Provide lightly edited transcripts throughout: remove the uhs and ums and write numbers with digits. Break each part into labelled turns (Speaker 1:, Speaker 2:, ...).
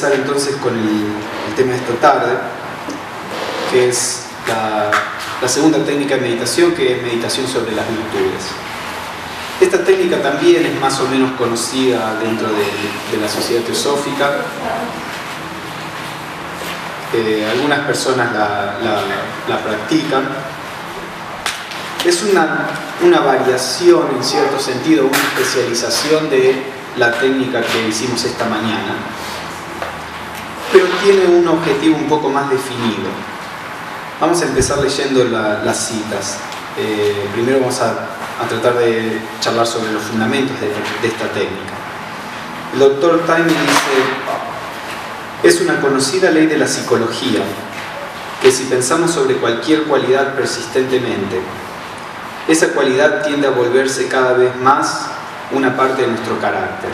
Speaker 1: empezar entonces con el tema de esta tarde, que es la segunda técnica de meditación, que es meditación sobre las virtudes. Esta técnica también es más o menos conocida dentro de la sociedad teosófica. Algunas personas la practican. Es una variación, en cierto sentido, una especialización de la técnica que hicimos esta mañana, pero tiene un objetivo un poco más definido. Vamos a empezar leyendo las citas. Primero vamos a tratar de charlar sobre los fundamentos de esta técnica. El doctor Taimi dice: es una conocida ley de la psicología que si pensamos sobre cualquier cualidad persistentemente, esa cualidad tiende a volverse cada vez más una parte de nuestro carácter.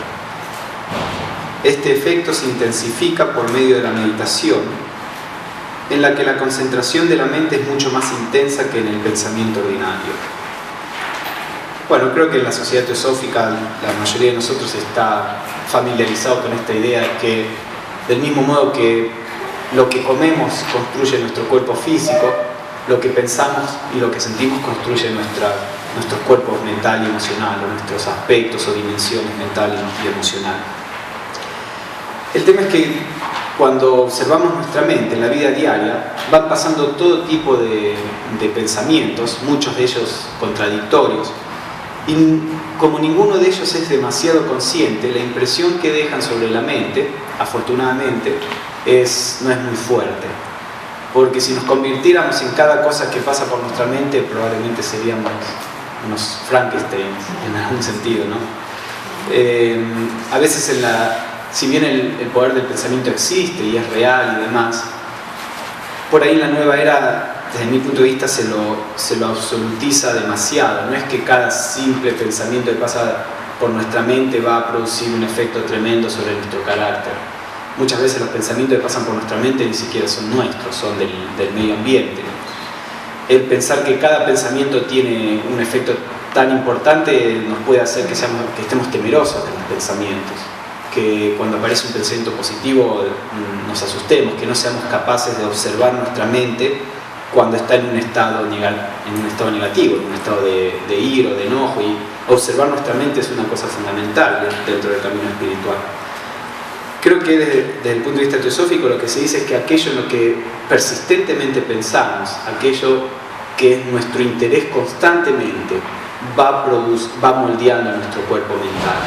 Speaker 1: Este efecto se intensifica por medio de la meditación, en la que la concentración de la mente es mucho más intensa que en el pensamiento ordinario. Bueno, creo que en la sociedad teosófica la mayoría de nosotros está familiarizado con esta idea de que, del mismo modo que lo que comemos construye nuestro cuerpo físico, lo que pensamos y lo que sentimos construye nuestros cuerpos mental y emocional, o nuestros aspectos o dimensiones mental y emocional. El tema es que cuando observamos nuestra mente en la vida diaria, van pasando todo tipo de pensamientos, muchos de ellos contradictorios, y como ninguno de ellos es demasiado consciente, la impresión que dejan sobre la mente, afortunadamente, no es muy fuerte. Porque si nos convirtiéramos en cada cosa que pasa por nuestra mente, probablemente seríamos unos Frankensteins en algún sentido, ¿no? A veces si bien el poder del pensamiento existe y es real y demás, por ahí en la nueva era, desde mi punto de vista, se lo absolutiza demasiado. No es que cada simple pensamiento que pasa por nuestra mente va a producir un efecto tremendo sobre nuestro carácter. Muchas veces los pensamientos que pasan por nuestra mente ni siquiera son nuestros, son del medio ambiente. El pensar que cada pensamiento tiene un efecto tan importante nos puede hacer que estemos temerosos de los pensamientos, que cuando aparece un pensamiento positivo nos asustemos, que no seamos capaces de observar nuestra mente cuando está en un estado negativo, en un estado de ira o de enojo. Y observar nuestra mente es una cosa fundamental dentro del camino espiritual. Creo que desde el punto de vista teosófico lo que se dice es que aquello en lo que persistentemente pensamos, aquello que es nuestro interés constantemente, va moldeando a nuestro cuerpo mental.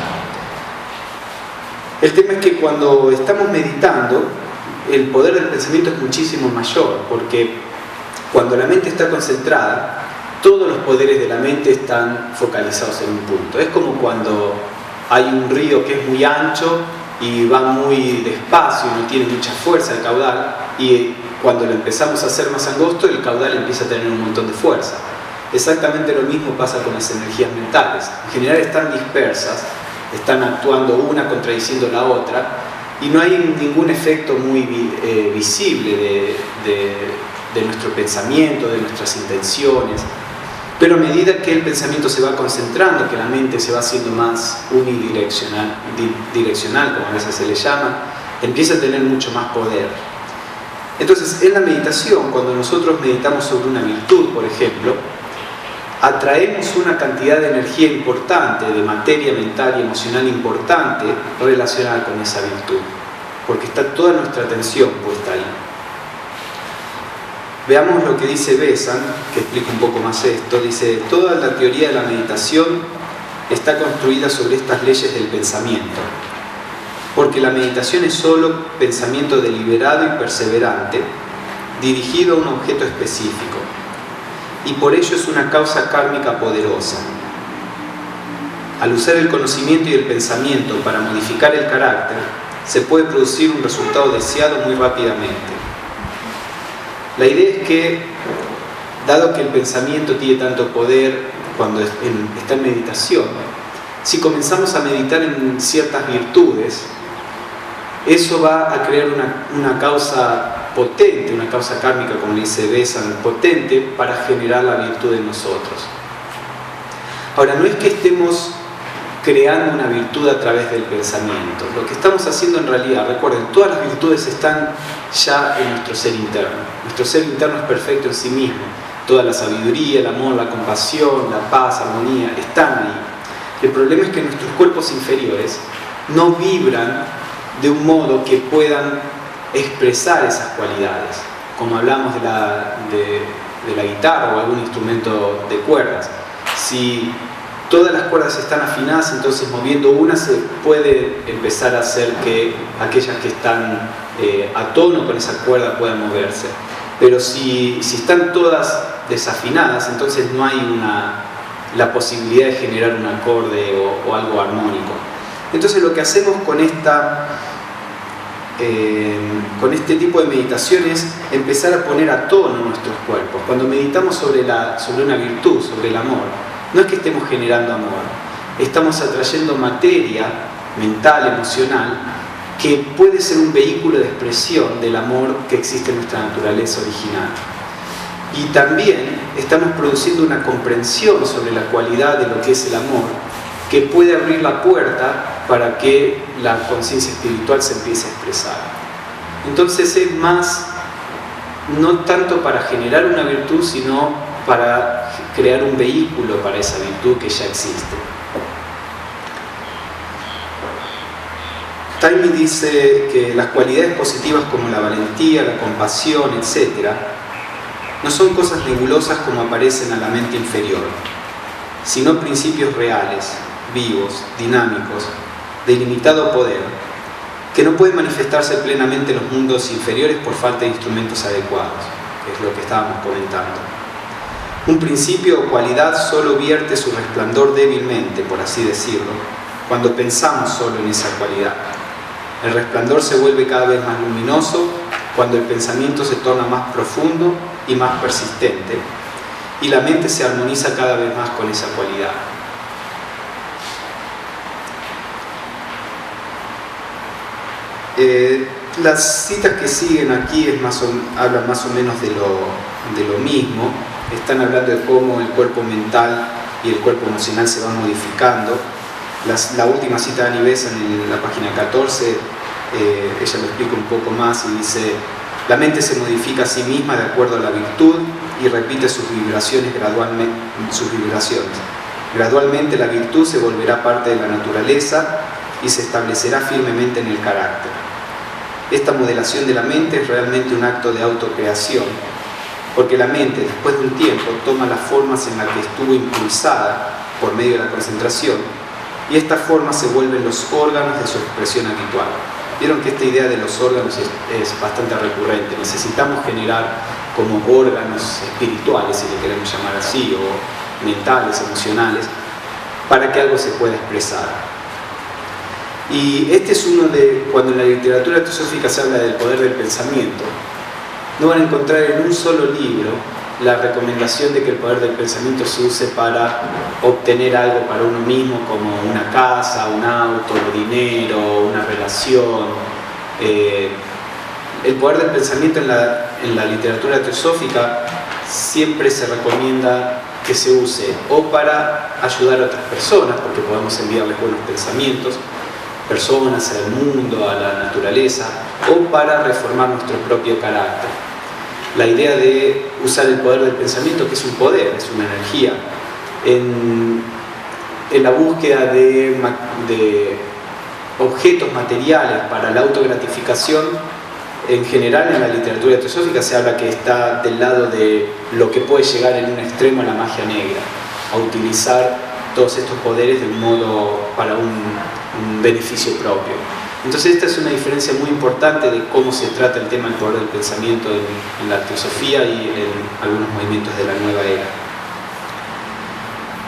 Speaker 1: El tema es que cuando estamos meditando, el poder del pensamiento es muchísimo mayor, porque cuando la mente está concentrada, todos los poderes de la mente están focalizados en un punto. Es como cuando hay un río que es muy ancho y va muy despacio y no tiene mucha fuerza el caudal, y cuando lo empezamos a hacer más angosto, el caudal empieza a tener un montón de fuerza. Exactamente lo mismo pasa con las energías mentales. En general están dispersas, están actuando una contradiciendo la otra, y no hay ningún efecto muy visible de nuestro pensamiento, de nuestras intenciones. Pero a medida que el pensamiento se va concentrando, que la mente se va haciendo más unidireccional, como a veces se le llama, empieza a tener mucho más poder. Entonces, en la meditación, cuando nosotros meditamos sobre una virtud, por ejemplo, atraemos una cantidad de energía importante, de materia mental y emocional importante relacionada con esa virtud, porque está toda nuestra atención puesta ahí. Veamos lo que dice Besan, que explica un poco más esto. Dice: toda la teoría de la meditación está construida sobre estas leyes del pensamiento, porque la meditación es solo pensamiento deliberado y perseverante, dirigido a un objeto específico, y por ello es una causa kármica poderosa. Al usar el conocimiento y el pensamiento para modificar el carácter, se puede producir un resultado deseado muy rápidamente. La idea es que, dado que el pensamiento tiene tanto poder cuando está en meditación, si comenzamos a meditar en ciertas virtudes, eso va a crear una causa potente, una causa kármica, como le dice Besan, potente para generar la virtud en nosotros. Ahora, no es que estemos creando una virtud a través del pensamiento. Lo que estamos haciendo en realidad, recuerden, todas las virtudes están ya en nuestro ser interno. Nuestro ser interno es perfecto en sí mismo. Toda la sabiduría, el amor, la compasión, la paz, armonía, están ahí. El problema es que nuestros cuerpos inferiores no vibran de un modo que puedan expresar esas cualidades, como hablamos de la guitarra o algún instrumento de cuerdas. Si todas las cuerdas están afinadas, entonces moviendo una se puede empezar a hacer que aquellas que están a tono con esa cuerda puedan moverse. Pero si están todas desafinadas, entonces no hay la posibilidad de generar un acorde o algo armónico. Entonces lo que hacemos con este tipo de meditación es empezar a poner a tono nuestros cuerpos. Cuando meditamos sobre una virtud, sobre el amor, no es que estemos generando amor, estamos atrayendo materia mental, emocional, que puede ser un vehículo de expresión del amor que existe en nuestra naturaleza original. Y también estamos produciendo una comprensión sobre la cualidad de lo que es el amor, que puede abrir la puerta para que la conciencia espiritual se empiece a expresar. Entonces es más, no tanto para generar una virtud, sino para crear un vehículo para esa virtud que ya existe. Taimi dice que las cualidades positivas como la valentía, la compasión, etc., no son cosas nebulosas como aparecen a la mente inferior, sino principios reales, vivos, dinámicos, de ilimitado poder, que no pueden manifestarse plenamente en los mundos inferiores por falta de instrumentos adecuados, que es lo que estábamos comentando. Un principio o cualidad solo vierte su resplandor débilmente, por así decirlo, cuando pensamos solo en esa cualidad. El resplandor se vuelve cada vez más luminoso cuando el pensamiento se torna más profundo y más persistente, y la mente se armoniza cada vez más con esa cualidad. Las citas que siguen aquí hablan más o menos de lo mismo. Están hablando de cómo el cuerpo mental y el cuerpo emocional se van modificando. La última cita de Annie Besant en la página 14, ella lo explica un poco más y dice: la mente se modifica a sí misma de acuerdo a la virtud y repite sus vibraciones gradualmente. Gradualmente la virtud se volverá parte de la naturaleza y se establecerá firmemente en el carácter. Esta modelación de la mente es realmente un acto de autocreación, porque la mente, después de un tiempo, toma las formas en las que estuvo impulsada por medio de la concentración, y estas formas se vuelven los órganos de su expresión habitual. Vieron que esta idea de los órganos es bastante recurrente. Necesitamos generar como órganos espirituales, si le queremos llamar así, o mentales, emocionales, para que algo se pueda expresar. Y este es cuando en la literatura teosófica se habla del poder del pensamiento, no van a encontrar en un solo libro la recomendación de que el poder del pensamiento se use para obtener algo para uno mismo, como una casa, un auto, dinero, una relación. El poder del pensamiento en la literatura teosófica siempre se recomienda que se use o para ayudar a otras personas, porque podemos enviarles buenos pensamientos, personas, al mundo, a la naturaleza, o para reformar nuestro propio carácter. La idea de usar el poder del pensamiento, que es un poder, es una energía, en la búsqueda de objetos materiales para la autogratificación, en general en la literatura teosófica se habla que está del lado de lo que puede llegar en un extremo a la magia negra, a utilizar todos estos poderes de un modo para un beneficio propio. Entonces esta es una diferencia muy importante de cómo se trata el tema del poder del pensamiento en la teosofía y en algunos movimientos de la nueva era.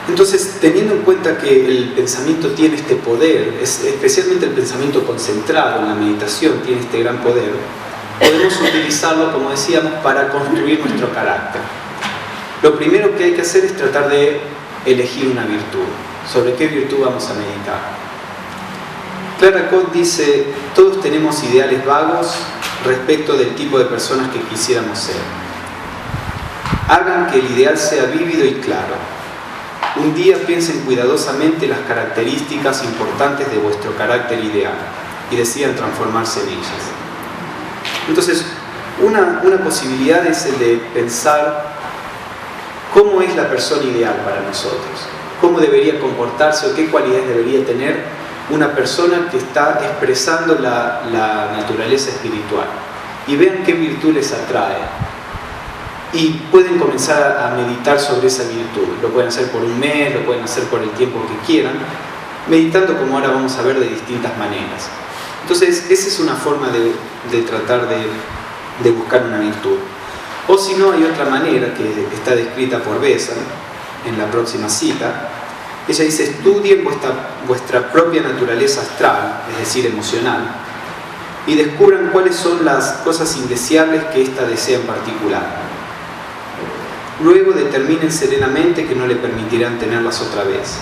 Speaker 1: Entonces, teniendo en cuenta que el pensamiento tiene este poder, especialmente el pensamiento concentrado en la meditación tiene este gran poder, podemos utilizarlo, como decíamos, para construir nuestro carácter. Lo primero que hay que hacer es tratar de elegir una virtud. ¿Sobre qué virtud vamos a meditar? Clara Cott dice: todos tenemos ideales vagos respecto del tipo de personas que quisiéramos ser. Hagan que el ideal sea vívido y claro. Un día piensen cuidadosamente las características importantes de vuestro carácter ideal y decidan transformarse en ellas. Entonces, una posibilidad es el de pensar cómo es la persona ideal para nosotros, cómo debería comportarse o qué cualidades debería tener una persona que está expresando la naturaleza espiritual. Y vean qué virtud les atrae. Y pueden comenzar a meditar sobre esa virtud. Lo pueden hacer por un mes, lo pueden hacer por el tiempo que quieran, meditando, como ahora vamos a ver, de distintas maneras. Entonces, esa es una forma de tratar de buscar una virtud. O si no, hay otra manera que está descrita por Besant en la próxima cita. Ella dice: estudien vuestra propia naturaleza astral, es decir, emocional, y descubran cuáles son las cosas indeseables que ésta desea en particular. Luego determinen serenamente que no le permitirán tenerlas otra vez.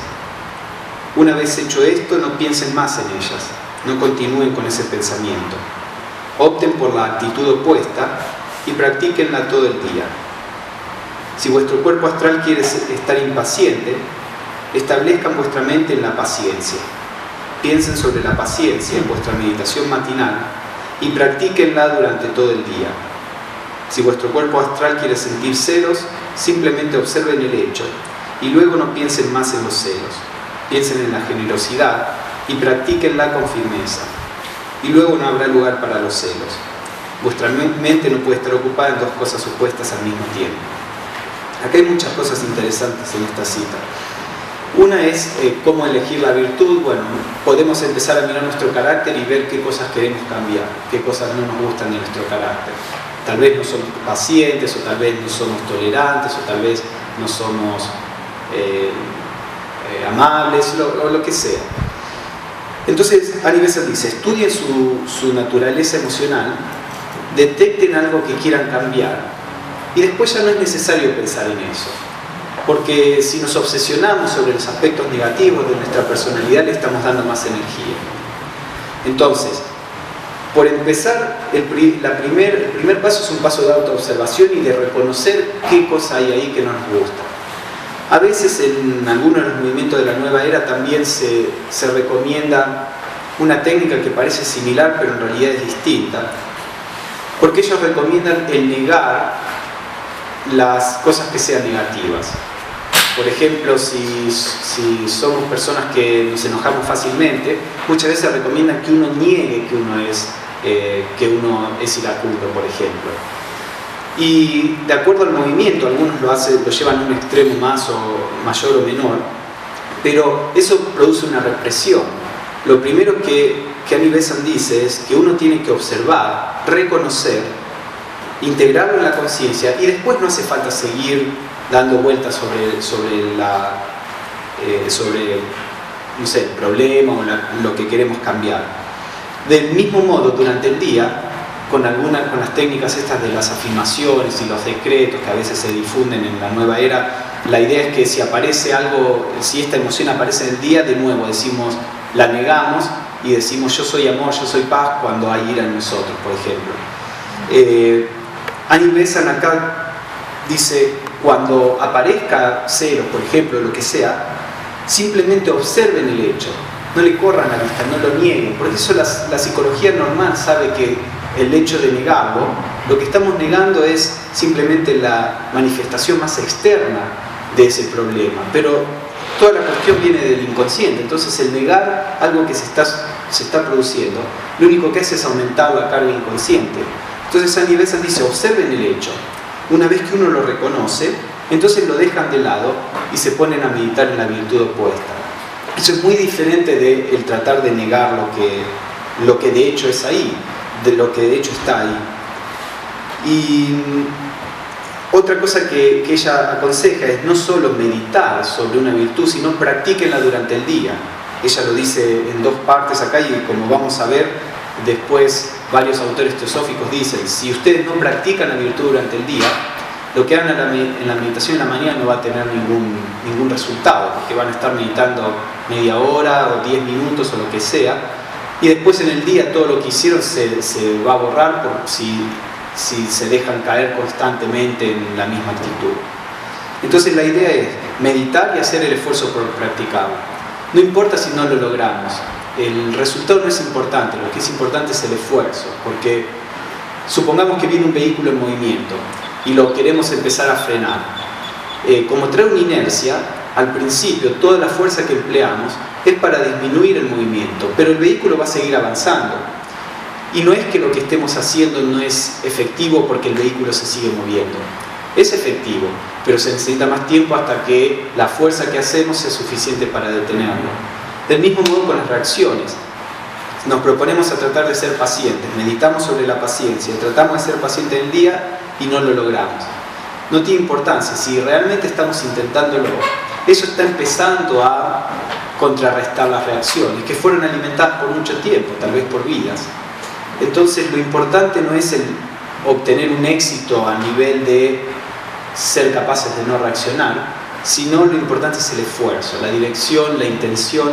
Speaker 1: Una vez hecho esto, no piensen más en ellas, no continúen con ese pensamiento. Opten por la actitud opuesta y practíquenla todo el día. Si vuestro cuerpo astral quiere estar impaciente, establezcan vuestra mente en la paciencia. Piensen sobre la paciencia en vuestra meditación matinal y practíquenla durante todo el día. Si vuestro cuerpo astral quiere sentir celos, simplemente observen el hecho y luego no piensen más en los celos. Piensen en la generosidad y practíquenla con firmeza. Y luego no habrá lugar para los celos. Vuestra mente no puede estar ocupada en dos cosas opuestas al mismo tiempo. Acá hay muchas cosas interesantes en esta cita. Una es cómo elegir la virtud. Bueno, podemos empezar a mirar nuestro carácter y ver qué cosas queremos cambiar, qué cosas no nos gustan de nuestro carácter. Tal vez no somos pacientes, o tal vez no somos tolerantes, o tal vez no somos amables, o lo que sea. Entonces, Ari Besant dice: estudien su naturaleza emocional, detecten algo que quieran cambiar, y después ya no es necesario pensar en eso. Porque si nos obsesionamos sobre los aspectos negativos de nuestra personalidad, le estamos dando más energía. Entonces, por empezar, el primer paso es un paso de autoobservación y de reconocer qué cosa hay ahí que no nos gusta. A veces en algunos de los movimientos de la nueva era también se recomienda una técnica que parece similar pero en realidad es distinta, porque ellos recomiendan el negar las cosas que sean negativas. Por ejemplo, si somos personas que nos enojamos fácilmente, muchas veces recomiendan que uno niegue que uno es iracundo, por ejemplo. Y de acuerdo al movimiento, algunos lo llevan a un extremo mayor o menor, pero eso produce una represión. Lo primero que Ari Besant dice es que uno tiene que observar, reconocer, integrarlo en la conciencia, y después no hace falta seguir dando vueltas sobre no sé, el problema o lo que queremos cambiar. Del mismo modo, durante el día, con las técnicas estas de las afirmaciones y los decretos que a veces se difunden en la nueva era, la idea es que si aparece algo, si esta emoción aparece en el día, de nuevo decimos, la negamos y decimos: yo soy amor, yo soy paz, cuando hay ira en nosotros, por ejemplo. Ari Besant acá dice: cuando aparezca celos, por ejemplo, lo que sea, simplemente observen el hecho, no le corran la vista, no lo nieguen, porque eso la psicología normal sabe que el hecho de negarlo, lo que estamos negando es simplemente la manifestación más externa de ese problema, pero toda la cuestión viene del inconsciente. Entonces el negar algo que se está produciendo, lo único que hace es aumentar la carga inconsciente. Entonces Ari Besant dice: observen el hecho. Una vez que uno lo reconoce, entonces lo dejan de lado y se ponen a meditar en la virtud opuesta. Eso es muy diferente del tratar de negar lo que de hecho es ahí, de lo que de hecho está ahí. Y otra cosa que ella aconseja es no solo meditar sobre una virtud, sino practíquenla durante el día. Ella lo dice en dos partes acá, y como vamos a ver después, varios autores teosóficos dicen: si ustedes no practican la virtud durante el día, lo que hagan en la meditación en la mañana no va a tener ningún resultado, porque van a estar meditando media hora o 10 minutos o lo que sea, y después en el día todo lo que hicieron se va a borrar por si se dejan caer constantemente en la misma actitud. Entonces la idea es meditar y hacer el esfuerzo por practicarlo. No importa si no lo logramos, el resultado no es importante, lo que es importante es el esfuerzo, porque supongamos que viene un vehículo en movimiento y lo queremos empezar a frenar. Como trae una inercia, al principio toda la fuerza que empleamos es para disminuir el movimiento, pero el vehículo va a seguir avanzando. Y no es que lo que estemos haciendo no es efectivo porque el vehículo se sigue moviendo. Es efectivo, pero se necesita más tiempo hasta que la fuerza que hacemos sea suficiente para detenerlo. Del mismo modo con las reacciones. Nos proponemos a tratar de ser pacientes, meditamos sobre la paciencia, tratamos de ser pacientes en el día y no lo logramos. No tiene importancia, si realmente estamos intentándolo, eso está empezando a contrarrestar las reacciones que fueron alimentadas por mucho tiempo, tal vez por vidas. Entonces lo importante no es el obtener un éxito a nivel de ser capaces de no reaccionar, sino lo importante es el esfuerzo, la dirección, la intención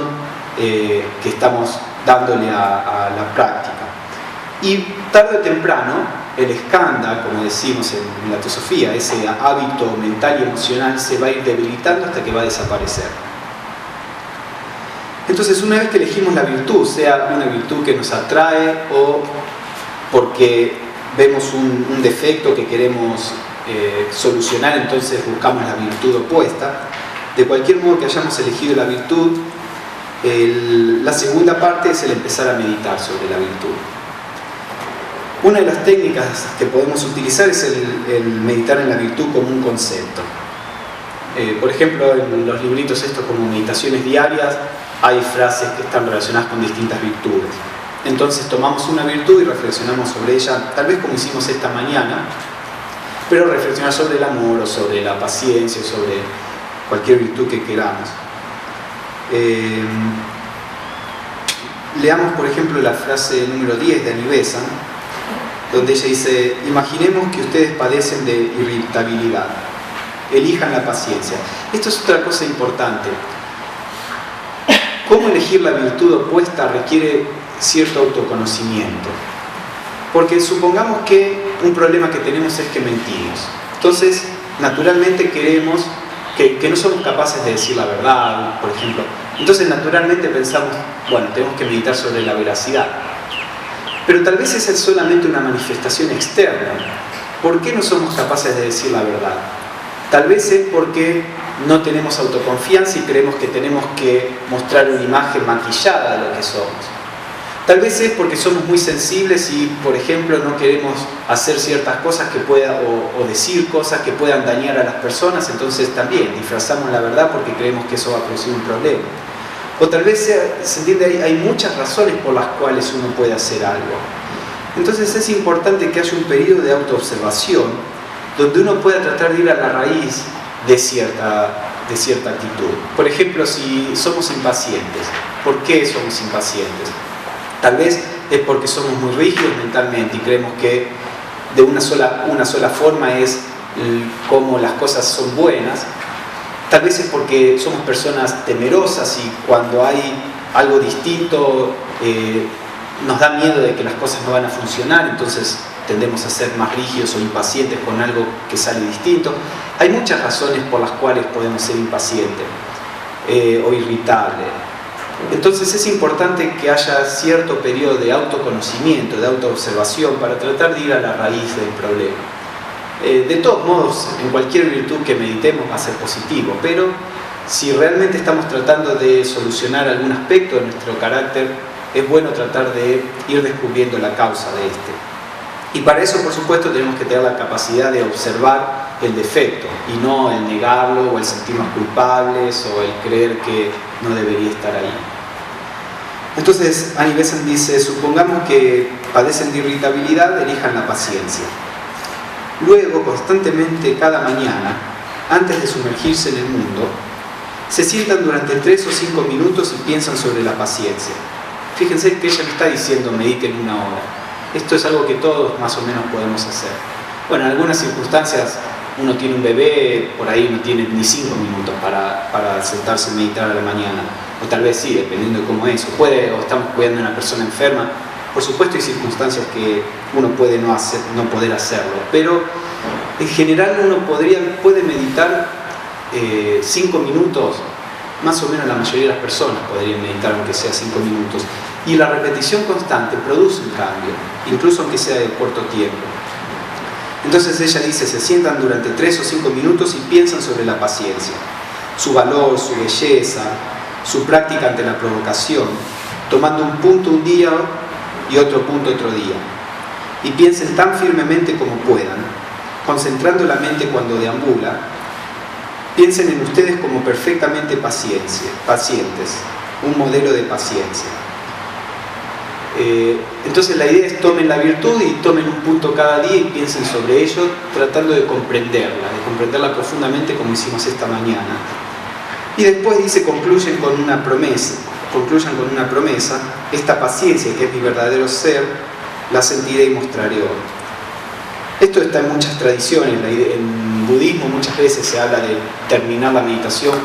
Speaker 1: que estamos dándole a la práctica. Y tarde o temprano, el skandha, como decimos en la teosofía, ese hábito mental y emocional se va a ir debilitando hasta que va a desaparecer. Entonces, una vez que elegimos la virtud, sea una virtud que nos atrae o porque vemos un defecto que queremos solucionar, entonces buscamos la virtud opuesta, de cualquier modo que hayamos elegido la virtud, la segunda parte es el empezar a meditar sobre la virtud. Una de las técnicas que podemos utilizar es el meditar en la virtud como un concepto. Por ejemplo, en los libritos estos como meditaciones diarias hay frases que están relacionadas con distintas virtudes. Entonces tomamos una virtud y reflexionamos sobre ella, tal vez como hicimos esta mañana, pero reflexionar sobre el amor o sobre la paciencia, sobre cualquier virtud que queramos. Leamos, por ejemplo, la frase número 10 de Annie Besant, donde ella dice: imaginemos que ustedes padecen de irritabilidad, elijan la paciencia. Esto es otra cosa importante. Cómo elegir la virtud opuesta requiere cierto autoconocimiento, porque supongamos que un problema que tenemos es que mentimos, entonces naturalmente queremos que no somos capaces de decir la verdad, por ejemplo. Entonces naturalmente pensamos, bueno, tenemos que meditar sobre la veracidad. Pero tal vez esa es solamente una manifestación externa. ¿Por qué no somos capaces de decir la verdad? Tal vez es porque no tenemos autoconfianza y creemos que tenemos que mostrar una imagen maquillada de lo que somos. Tal vez es porque somos muy sensibles y, por ejemplo, no queremos hacer ciertas cosas que o decir cosas que puedan dañar a las personas, entonces también disfrazamos la verdad porque creemos que eso va a producir un problema. O tal vez se entiende, hay muchas razones por las cuales uno puede hacer algo. Entonces es importante que haya un periodo de autoobservación donde uno pueda tratar de ir a la raíz de cierta actitud. Por ejemplo, si somos impacientes, ¿por qué somos impacientes? Tal vez es porque somos muy rígidos mentalmente y creemos que de una sola forma es como las cosas son buenas. Tal vez es porque somos personas temerosas y cuando hay algo distinto nos da miedo de que las cosas no van a funcionar, entonces tendemos a ser más rígidos o impacientes con algo que sale distinto. Hay muchas razones por las cuales podemos ser impacientes o irritables. Entonces es importante que haya cierto periodo de autoconocimiento, de autoobservación, para tratar de ir a la raíz del problema. De todos modos, en cualquier virtud que meditemos va a ser positivo, pero si realmente estamos tratando de solucionar algún aspecto de nuestro carácter, es bueno tratar de ir descubriendo la causa de este. Y para eso, por supuesto, tenemos que tener la capacidad de observar el defecto y no el negarlo o el sentirnos culpables o el creer que no debería estar ahí. Entonces, Annie Besant dice: supongamos que padecen de irritabilidad, elijan la paciencia. Luego, constantemente, cada mañana, antes de sumergirse en el mundo, se sientan durante 3 o 5 minutos y piensan sobre la paciencia. Fíjense que ella no está diciendo mediten 1 hora. Esto es algo que todos más o menos podemos hacer. Bueno, en algunas circunstancias uno tiene un bebé, por ahí no tiene ni 5 minutos para sentarse y meditar a la mañana. O tal vez sí, dependiendo de cómo es. O estamos cuidando a una persona enferma. Por supuesto hay circunstancias que uno puede no poder hacerlo. Pero en general uno puede meditar 5 minutos, más o menos la mayoría de las personas podrían meditar aunque sea 5 minutos. Y la repetición constante produce un cambio, incluso aunque sea de corto tiempo. Entonces ella dice, se sientan durante 3 o 5 minutos y piensan sobre la paciencia, su valor, su belleza, su práctica ante la provocación, tomando un punto un día y otro punto otro día. Y piensen tan firmemente como puedan, concentrando la mente cuando deambula. Piensen en ustedes como perfectamente pacientes, un modelo de paciencia. Entonces la idea es tomen la virtud y tomen un punto cada día y piensen sobre ello, tratando de comprenderla profundamente como hicimos esta mañana. Y después dice, concluyan con una promesa, esta paciencia que es mi verdadero ser, la sentiré y mostraré hoy. Esto está en muchas tradiciones, en budismo muchas veces se habla de terminar la meditación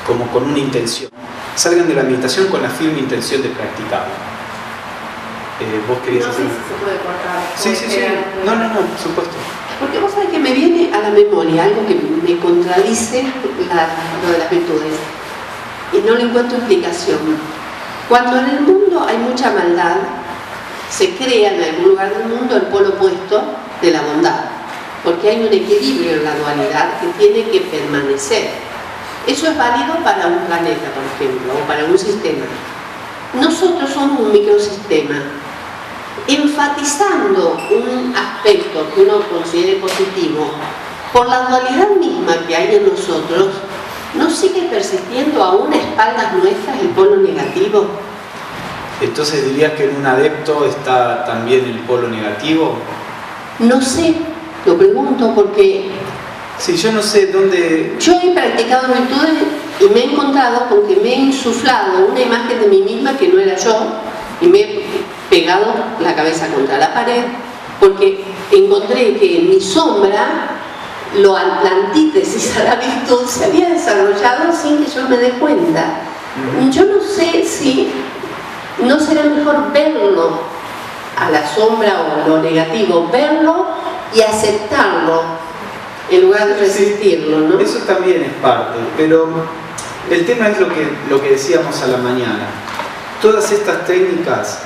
Speaker 1: como con una intención. Salgan de la meditación con la firme intención de practicarla. ¿Vos querías hacer?
Speaker 2: No sé si se puede cortar.
Speaker 1: Sí. No, por supuesto.
Speaker 2: Porque vos sabés que me viene a la memoria algo que me contradice lo de las virtudes. Y no le encuentro explicación. Cuando en el mundo hay mucha maldad, se crea en algún lugar del mundo el polo opuesto de la bondad. Porque hay un equilibrio en la dualidad que tiene que permanecer. Eso es válido para un planeta, por ejemplo, o para un sistema. Nosotros somos un microsistema, enfatizando un aspecto que uno considere positivo, por la dualidad misma que hay en nosotros, ¿no sigue persistiendo aún a espaldas nuestras el polo negativo?
Speaker 1: Entonces dirías que en un adepto está también el polo negativo.
Speaker 2: No sé, lo pregunto porque...
Speaker 1: Sí, yo no sé dónde...
Speaker 2: Yo he practicado virtudes y me he encontrado con que me he insuflado una imagen de mí misma que no era yo y me he pegado la cabeza contra la pared porque encontré que en mi sombra la antítesis a la virtud se había desarrollado sin que yo me dé cuenta. Yo no sé si no será mejor verlo a la sombra o lo negativo, verlo y aceptarlo en lugar de resistirlo, ¿no?
Speaker 1: Eso también es parte, pero el tema es lo que decíamos a la mañana. Todas estas técnicas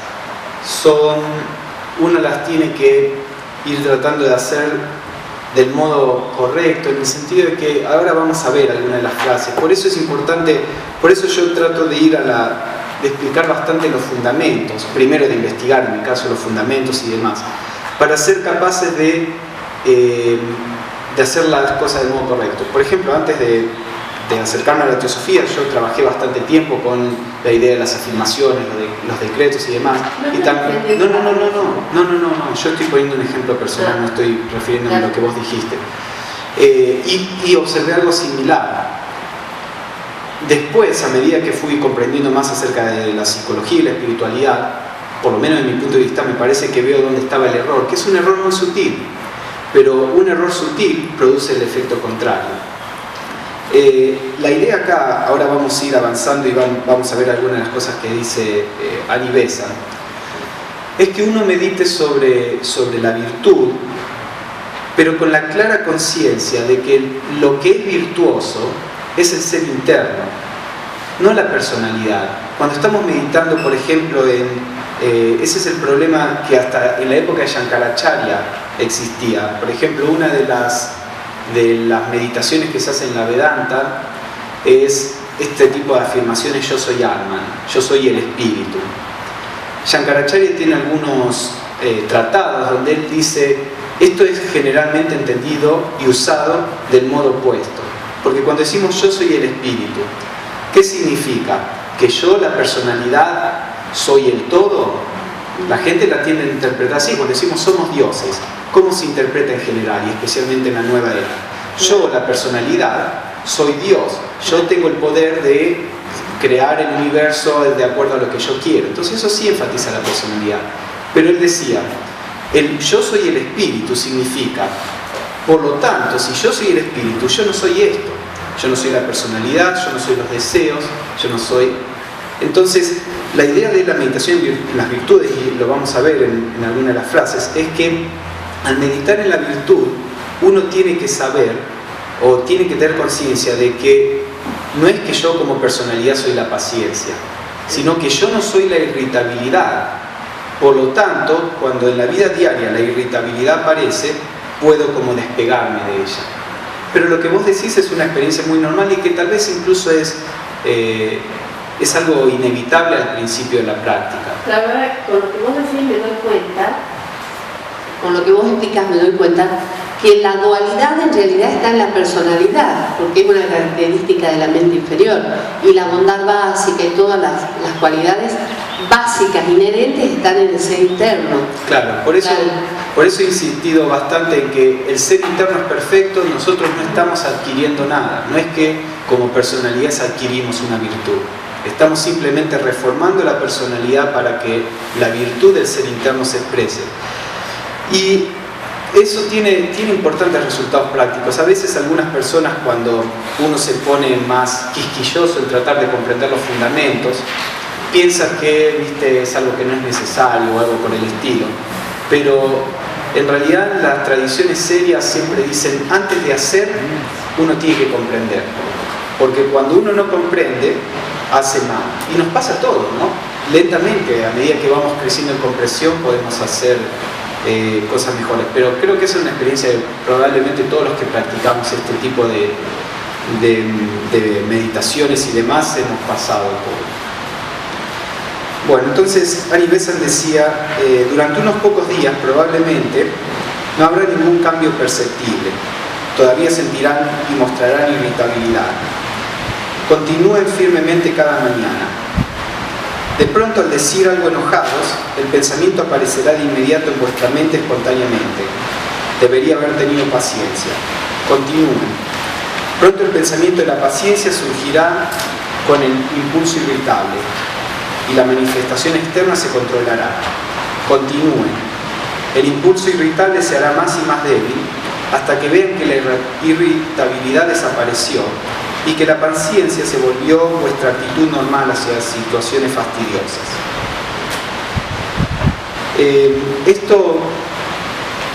Speaker 1: uno las tiene que ir tratando de hacer del modo correcto, en el sentido de que ahora vamos a ver algunas de las frases. Por eso es importante, por eso yo trato de ir de explicar bastante los fundamentos, primero de investigar, en mi caso, los fundamentos y demás, para ser capaces de hacer las cosas del modo correcto. Por ejemplo, antes de acercarme a la teosofía, yo trabajé bastante tiempo con la idea de las afirmaciones, los decretos y demás. No, yo estoy poniendo un ejemplo personal, no estoy refiriéndome a lo que vos dijiste. Y observé algo similar. Después, a medida que fui comprendiendo más acerca de la psicología y la espiritualidad, por lo menos desde mi punto de vista, me parece que veo dónde estaba el error, que es un error muy sutil. Pero un error sutil produce el efecto contrario. La idea acá, ahora vamos a ir avanzando y vamos a ver algunas de las cosas que dice Ari Besa, es que uno medite sobre la virtud, pero con la clara conciencia de que lo que es virtuoso es el ser interno, no la personalidad. Cuando estamos meditando, por ejemplo, ese es el problema que hasta en la época de Shankaracharya existía. Por ejemplo, una de las meditaciones que se hacen en la Vedanta es este tipo de afirmaciones: yo soy Atman, yo soy el espíritu. Shankaracharya tiene algunos tratados donde él dice esto es generalmente entendido y usado del modo opuesto, porque cuando decimos yo soy el espíritu, ¿qué significa? ¿Que yo, la personalidad, soy el todo? La gente la tiende a interpretar así. Cuando decimos somos dioses, ¿cómo se interpreta en general y especialmente en la nueva era? Yo, la personalidad, soy Dios. Yo tengo el poder de crear el universo de acuerdo a lo que yo quiero. Entonces eso sí enfatiza la personalidad. Pero él decía, el yo soy el espíritu significa, por lo tanto, si yo soy el espíritu, yo no soy esto. Yo no soy la personalidad, yo no soy los deseos, yo no soy... Entonces, la idea de la meditación en las virtudes, y lo vamos a ver en alguna de las frases, es que al meditar en la virtud, uno tiene que saber o tienen que tener conciencia de que no es que yo como personalidad soy la paciencia, sino que yo no soy la irritabilidad. Por lo tanto, cuando en la vida diaria la irritabilidad aparece, puedo como despegarme de ella. Pero lo que vos decís es una experiencia muy normal y que tal vez incluso es algo inevitable al principio de la práctica.
Speaker 2: La verdad, con lo que vos decís me doy cuenta, con lo que vos explicás me doy cuenta, que la dualidad en realidad está en la personalidad, porque es una característica de la mente inferior, y la bondad básica y todas las cualidades básicas, inherentes, están en el ser interno.
Speaker 1: Claro, por eso he insistido bastante en que el ser interno es perfecto, nosotros no estamos adquiriendo nada, no es que como personalidades adquirimos una virtud, estamos simplemente reformando la personalidad para que la virtud del ser interno se exprese. Y eso tiene importantes resultados prácticos. A veces algunas personas, cuando uno se pone más quisquilloso en tratar de comprender los fundamentos, piensan que es algo que no es necesario o algo por el estilo. Pero en realidad las tradiciones serias siempre dicen, antes de hacer, uno tiene que comprender. Porque cuando uno no comprende, hace mal. Y nos pasa a todos, ¿no? Lentamente, a medida que vamos creciendo en comprensión, podemos hacer cosas mejores, pero creo que esa es una experiencia que probablemente todos los que practicamos este tipo de meditaciones y demás hemos pasado por. Bueno, entonces Ari Besan decía, durante unos pocos días probablemente no habrá ningún cambio perceptible, todavía sentirán y mostrarán irritabilidad. Continúen firmemente cada mañana. De pronto, al decir algo enojados, el pensamiento aparecerá de inmediato en vuestra mente espontáneamente. Debería haber tenido paciencia. Continúen. Pronto el pensamiento de la paciencia surgirá con el impulso irritable y la manifestación externa se controlará. Continúen. El impulso irritable se hará más y más débil hasta que vean que la irritabilidad desapareció y que la paciencia se volvió vuestra actitud normal hacia situaciones fastidiosas.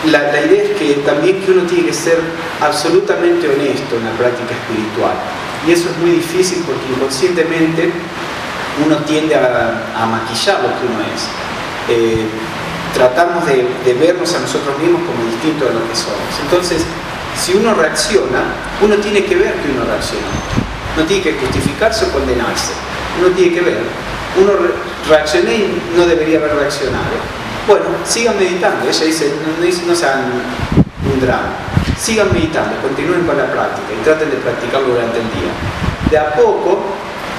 Speaker 1: La idea es que también que uno tiene que ser absolutamente honesto en la práctica espiritual. Y eso es muy difícil porque inconscientemente uno tiende a maquillar lo que uno es. Tratamos de vernos a nosotros mismos como distintos de lo que somos. Entonces, si uno reacciona, uno tiene que ver que uno reacciona. No tiene que justificarse o condenarse. Uno tiene que ver. Uno reaccioné y no debería haber reaccionado. Bueno, sigan meditando. Ella dice, no se hagan un drama. Sigan meditando, continúen con la práctica y traten de practicarlo durante el día. De a poco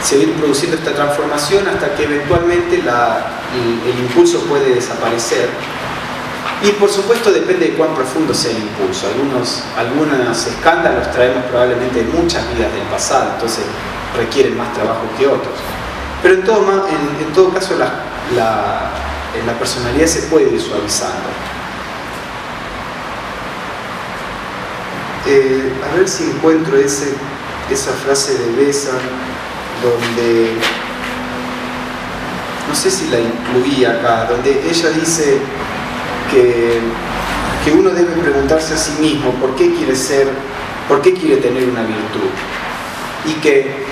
Speaker 1: se va a ir produciendo esta transformación hasta que eventualmente el impulso puede desaparecer. Y por supuesto depende de cuán profundo sea el impulso. Algunos escándalos traemos probablemente de muchas vidas del pasado, entonces requieren más trabajo que otros. Pero en todo caso la personalidad se puede ir suavizando. A ver si encuentro esa frase de Besan donde, no sé si la incluí acá, donde ella dice que uno debe preguntarse a sí mismo por qué quiere tener una virtud, y que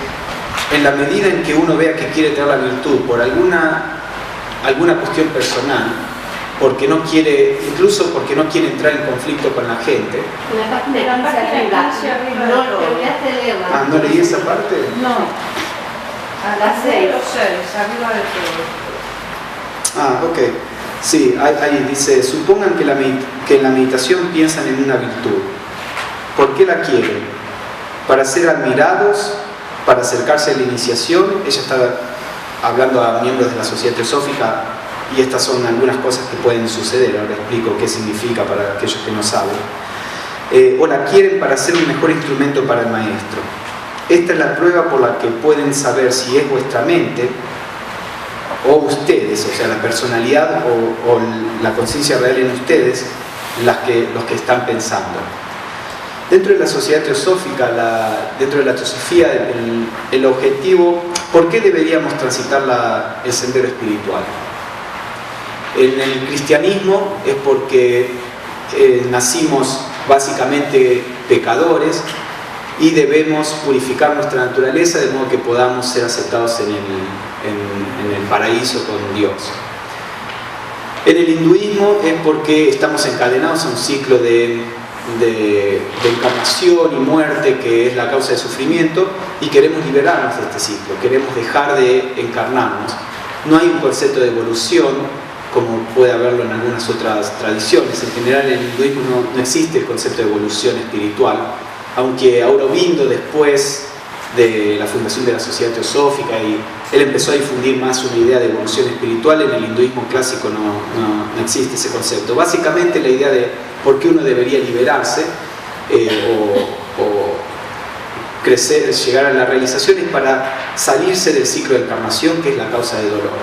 Speaker 1: en la medida en que uno vea que quiere tener la virtud por alguna cuestión personal, porque no quiere, incluso porque no quiere entrar en conflicto con la gente. ¿No leí esa parte?
Speaker 3: No. A las 6 o 6, arriba de todo.
Speaker 1: Ok. Sí, ahí dice, supongan que en la meditación piensan en una virtud. ¿Por qué la quieren? ¿Para ser admirados? ¿Para acercarse a la iniciación? Ella está hablando a miembros de la Sociedad Teosófica y estas son algunas cosas que pueden suceder. Ahora explico qué significa para aquellos que no saben. O la quieren para ser un mejor instrumento para el maestro. Esta es la prueba por la que pueden saber si es vuestra mente o ustedes, o sea, la personalidad o la conciencia real en ustedes, los que están pensando. Dentro de la Sociedad Teosófica, dentro de la teosofía, el objetivo, ¿por qué deberíamos transitar el sendero espiritual? En el cristianismo es porque nacimos básicamente pecadores y debemos purificar nuestra naturaleza de modo que podamos ser aceptados en el paraíso con Dios. En el hinduismo es porque estamos encadenados a un ciclo de encarnación y muerte que es la causa de sufrimiento y queremos liberarnos de este ciclo, queremos dejar de encarnarnos. No hay un concepto de evolución como puede haberlo en algunas otras tradiciones. En general en el hinduismo no existe el concepto de evolución espiritual, aunque Aurobindo, después de la fundación de la Sociedad Teosófica, y él empezó a difundir más una idea de evolución espiritual, en el hinduismo clásico no existe ese concepto. Básicamente la idea de por qué uno debería liberarse o crecer, llegar a la realización, es para salirse del ciclo de encarnación, que es la causa de dolor.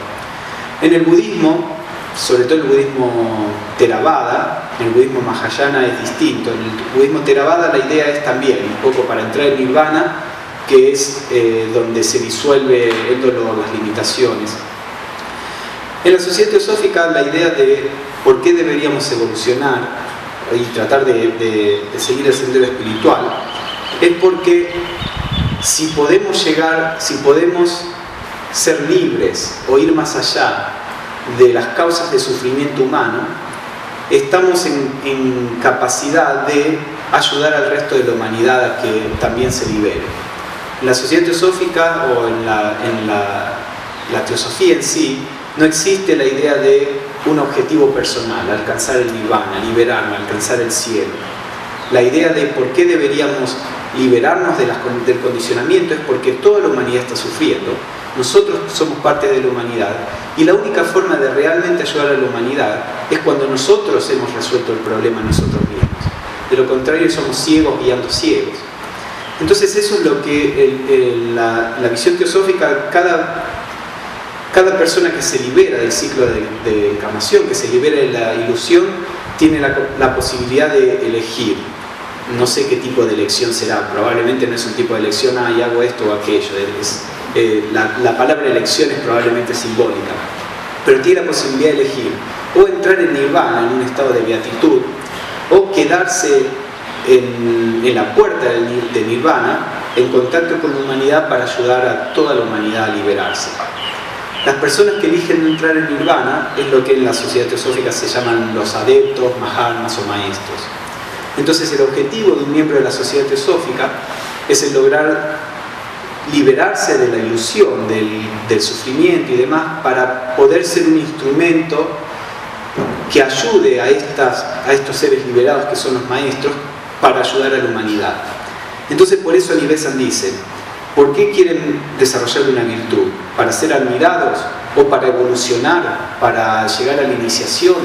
Speaker 1: En el budismo, sobre todo el budismo Theravada, en el budismo Mahayana es distinto. En el budismo Theravada la idea es también un poco para entrar en Nirvana, que es donde se disuelve el dolor, las limitaciones. En la Sociedad Teosófica la idea de por qué deberíamos evolucionar y tratar de seguir el sendero espiritual es porque si podemos ser libres o ir más allá de las causas de sufrimiento humano, estamos en capacidad de ayudar al resto de la humanidad a que también se libere. En la Sociedad Teosófica o en la teosofía en sí, no existe la idea de un objetivo personal, alcanzar el nirvana, liberarnos, alcanzar el cielo. La idea de por qué deberíamos liberarnos del condicionamiento es porque toda la humanidad está sufriendo. Nosotros somos parte de la humanidad y la única forma de realmente ayudar a la humanidad es cuando nosotros hemos resuelto el problema nosotros mismos. De lo contrario, somos ciegos guiando ciegos. Entonces eso es lo que la visión teosófica, cada persona que se libera del ciclo de encarnación, que se libera de la ilusión, tiene la posibilidad de elegir. No sé qué tipo de elección será, probablemente no es un tipo de elección, y hago esto o aquello. La palabra elección es probablemente simbólica, pero tiene la posibilidad de elegir o entrar en nirvana, en un estado de beatitud, o quedarse en la puerta de nirvana, en contacto con la humanidad para ayudar a toda la humanidad a liberarse. Las personas que eligen entrar en nirvana es lo que en la Sociedad Teosófica se llaman los adeptos, mahatmas o maestros. Entonces el objetivo de un miembro de la Sociedad Teosófica es el lograr liberarse de la ilusión, del sufrimiento y demás, para poder ser un instrumento que ayude a estos seres liberados que son los maestros, para ayudar a la humanidad. Entonces por eso Nivesan dice, ¿por qué quieren desarrollar una virtud? ¿Para ser admirados? ¿O para evolucionar? ¿Para llegar a la iniciación?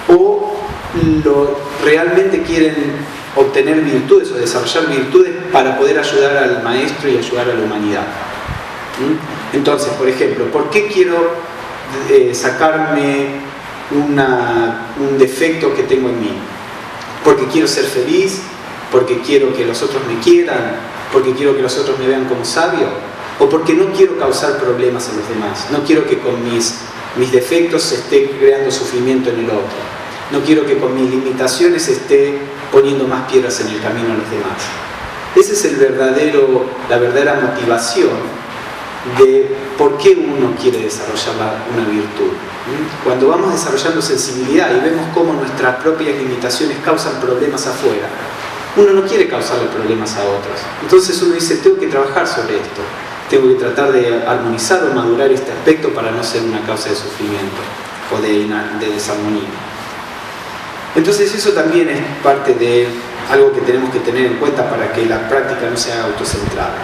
Speaker 1: ¿O realmente quieren obtener virtudes o desarrollar virtudes para poder ayudar al maestro y ayudar a la humanidad? Entonces, por ejemplo, ¿por qué quiero sacarme un defecto que tengo en mí? ¿Porque quiero ser feliz? ¿Porque quiero que los otros me quieran? ¿Porque quiero que los otros me vean como sabio? ¿O porque no quiero causar problemas a los demás? No quiero que con mis defectos se esté creando sufrimiento en el otro. No quiero que con mis limitaciones esté poniendo más piedras en el camino a los demás. Esa es la verdadera motivación de por qué uno quiere desarrollar una virtud. Cuando vamos desarrollando sensibilidad y vemos cómo nuestras propias limitaciones causan problemas afuera, uno no quiere causarle problemas a otros. Entonces uno dice, tengo que trabajar sobre esto, tengo que tratar de armonizar o madurar este aspecto para no ser una causa de sufrimiento o de desarmonía. Entonces eso también es parte de algo que tenemos que tener en cuenta para que la práctica no sea autocentrada.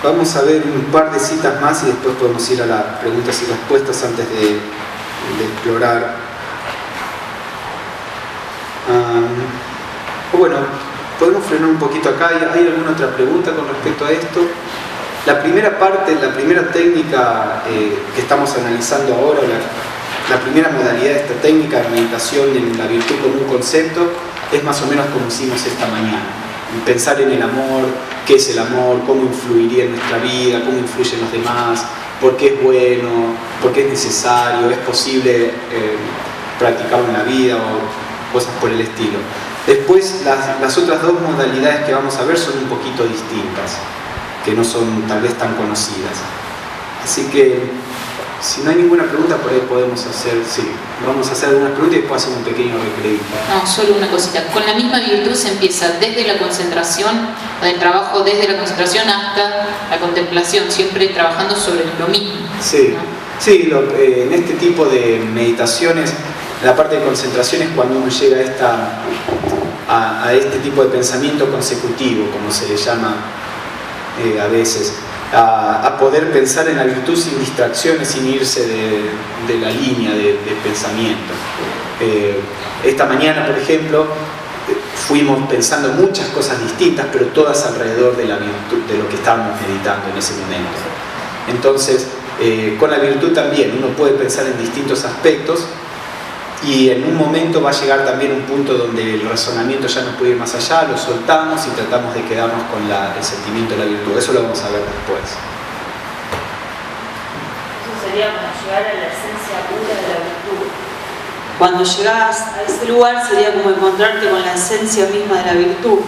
Speaker 1: Vamos a ver un par de citas más y después podemos ir a las preguntas y respuestas antes de explorar. Bueno, podemos frenar un poquito acá. ¿Hay alguna otra pregunta con respecto a esto? La primera parte, la primera técnica que estamos analizando ahora, la primera modalidad de esta técnica de meditación en la virtud como un concepto, es más o menos como hicimos esta mañana. Pensar en el amor, qué es el amor, cómo influiría en nuestra vida, cómo influye en los demás, por qué es bueno, por qué es necesario, es posible practicarlo en la vida, o cosas por el estilo. Después las otras dos modalidades que vamos a ver son un poquito distintas, que no son tal vez tan conocidas. Así que si no hay ninguna pregunta, por ahí podemos hacer, vamos a hacer algunas preguntas y después hacer un pequeño recreo.
Speaker 4: No, solo una cosita. Con la misma virtud se empieza desde la concentración, el trabajo desde la concentración hasta la contemplación, siempre trabajando sobre lo mismo.
Speaker 1: Sí,
Speaker 4: ¿no?
Speaker 1: sí, en este tipo de meditaciones, la parte de concentración es cuando uno llega a este tipo de pensamiento consecutivo, como se le llama a veces. A poder pensar en la virtud sin distracciones, sin irse de la línea de pensamiento. Esta mañana, por ejemplo, fuimos pensando muchas cosas distintas, pero todas alrededor de la virtud, de lo que estábamos meditando en ese momento. Entonces, con la virtud también uno puede pensar en distintos aspectos, y en un momento va a llegar también un punto donde el razonamiento ya no puede ir más allá, lo soltamos y tratamos de quedarnos con el sentimiento de la virtud. Eso lo vamos a ver después.
Speaker 3: Eso sería como llegar a la esencia pura de la virtud.
Speaker 5: Cuando llegás a ese lugar sería como encontrarte con la esencia misma de la virtud.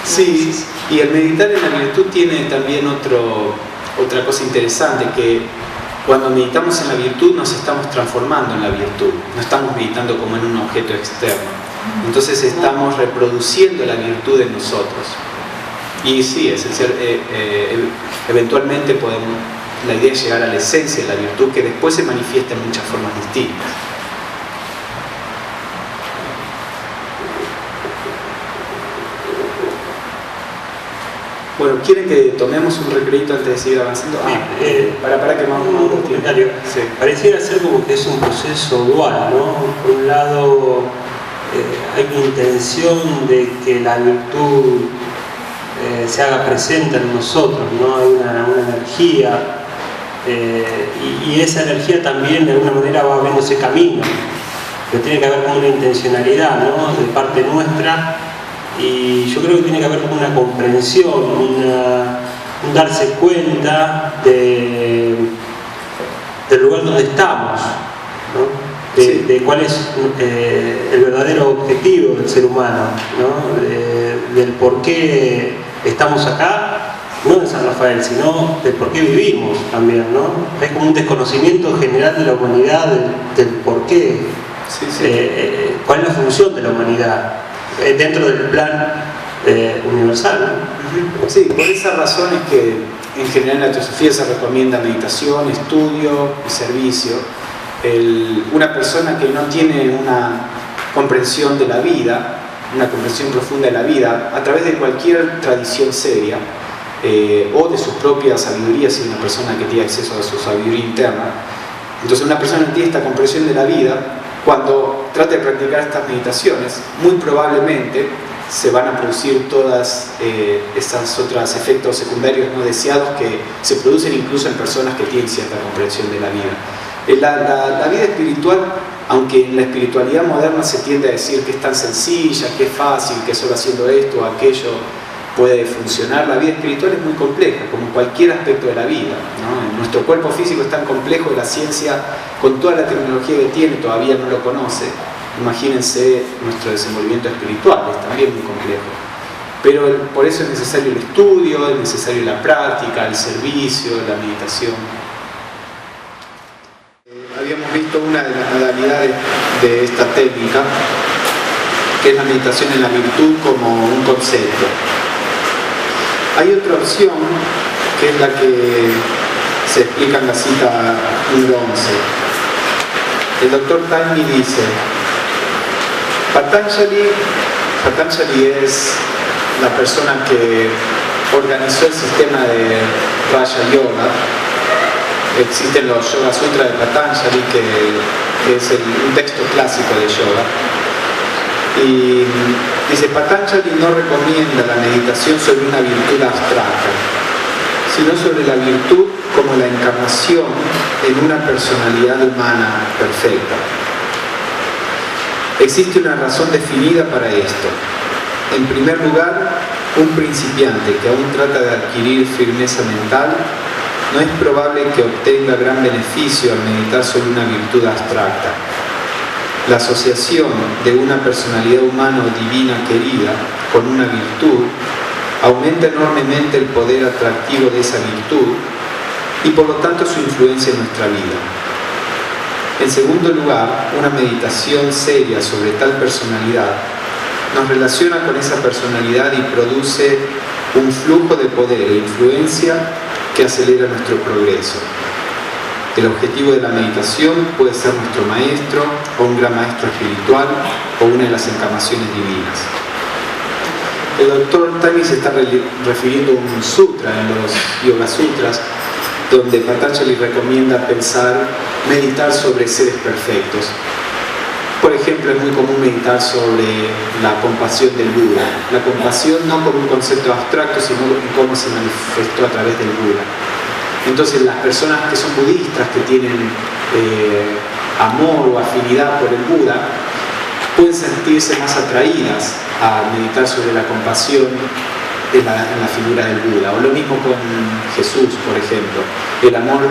Speaker 1: Sí, y el meditar en la virtud tiene también otra cosa interesante, que cuando meditamos en la virtud nos estamos transformando en la virtud, no estamos meditando como en un objeto externo. Entonces estamos reproduciendo la virtud en nosotros. Y sí, eventualmente la idea es llegar a la esencia de la virtud, que después se manifiesta en muchas formas distintas. Bueno, ¿quieren que tomemos un recreito antes de seguir avanzando? Para que vamos
Speaker 6: un comentario.
Speaker 1: Sí.
Speaker 6: Pareciera ser como que es un proceso dual, ¿no? Por un lado, hay una intención de que la virtud se haga presente en nosotros, ¿no? Hay una energía, y esa energía también de alguna manera va abriendo ese camino, pero tiene que haber como una intencionalidad, ¿no? De parte nuestra. Y yo creo que tiene que haber como una comprensión, un darse cuenta del lugar donde estamos, ¿no? De cuál es el verdadero objetivo del ser humano, ¿no? Del por qué estamos acá, no en San Rafael, sino del por qué vivimos también, ¿no? Es como un desconocimiento general de la humanidad, del por qué, cuál es la función de la humanidad dentro del plan universal, ¿no?
Speaker 1: Sí, por esa razón es que en general en la teosofía se recomienda meditación, estudio y servicio. Una persona que no tiene una comprensión de la vida, una comprensión profunda de la vida, a través de cualquier tradición seria, o de su propia sabiduría, si es una persona que tiene acceso a su sabiduría interna, entonces una persona que tiene esta comprensión de la vida, cuando trate de practicar estas meditaciones, muy probablemente se van a producir todas estos otros efectos secundarios no deseados que se producen incluso en personas que tienen cierta comprensión de la vida. La vida espiritual, aunque en la espiritualidad moderna se tiende a decir que es tan sencilla, que es fácil, que solo haciendo esto o aquello puede funcionar, la vida espiritual es muy compleja, como cualquier aspecto de la vida, ¿no? Nuestro cuerpo físico es tan complejo que la ciencia, con toda la tecnología que tiene, todavía no lo conoce. Imagínense nuestro desenvolvimiento espiritual, es también muy complejo. Pero por eso es necesario el estudio, es necesario la práctica, el servicio, la meditación. Habíamos visto una de las modalidades de esta técnica, que es la meditación en la virtud como un concepto. Hay otra opción, que es la que se explica en la cita número 11. El doctor Taimi dice: Patanjali es la persona que organizó el sistema de Raja Yoga. Existen los Yoga Sutras de Patanjali, que es un texto clásico de yoga. Y dice: Patanjali no recomienda la meditación sobre una virtud abstracta, sino sobre la virtud como la encarnación en una personalidad humana perfecta. Existe una razón definida para esto. En primer lugar, un principiante que aún trata de adquirir firmeza mental no es probable que obtenga gran beneficio al meditar sobre una virtud abstracta. La asociación de una personalidad humana o divina querida con una virtud aumenta enormemente el poder atractivo de esa virtud y por lo tanto su influencia en nuestra vida. En segundo lugar, una meditación seria sobre tal personalidad nos relaciona con esa personalidad y produce un flujo de poder e influencia que acelera nuestro progreso. El objetivo de la meditación puede ser nuestro maestro o un gran maestro espiritual o una de las encarnaciones divinas. El doctor Tami se está refiriendo a un sutra en los Yoga Sutras, donde Patanjali recomienda meditar sobre seres perfectos. Por ejemplo, es muy común meditar sobre la compasión del Buda. La compasión no como un concepto abstracto, sino cómo se manifestó a través del Buda. Entonces, las personas que son budistas, que tienen amor o afinidad por el Buda, pueden sentirse más atraídas a meditar sobre la compasión en la figura del Buda. O lo mismo con Jesús, por ejemplo. El amor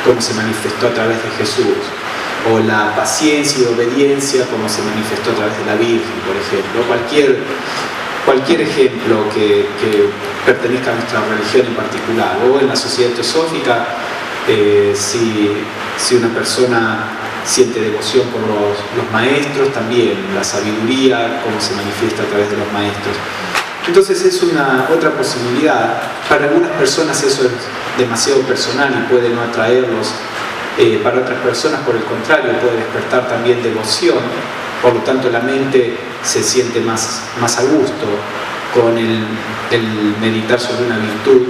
Speaker 1: como se manifestó a través de Jesús. O la paciencia y obediencia como se manifestó a través de la Virgen, por ejemplo. Cualquier ejemplo que pertenezca a nuestra religión en particular. O en la sociedad teosófica, si una persona siente devoción por los maestros, también la sabiduría como se manifiesta a través de los maestros. Entonces es otra posibilidad. Para algunas personas eso es demasiado personal y puede no atraerlos. Para otras personas, por el contrario, puede despertar también devoción. Por lo tanto, la mente se siente más a gusto con el meditar sobre una virtud,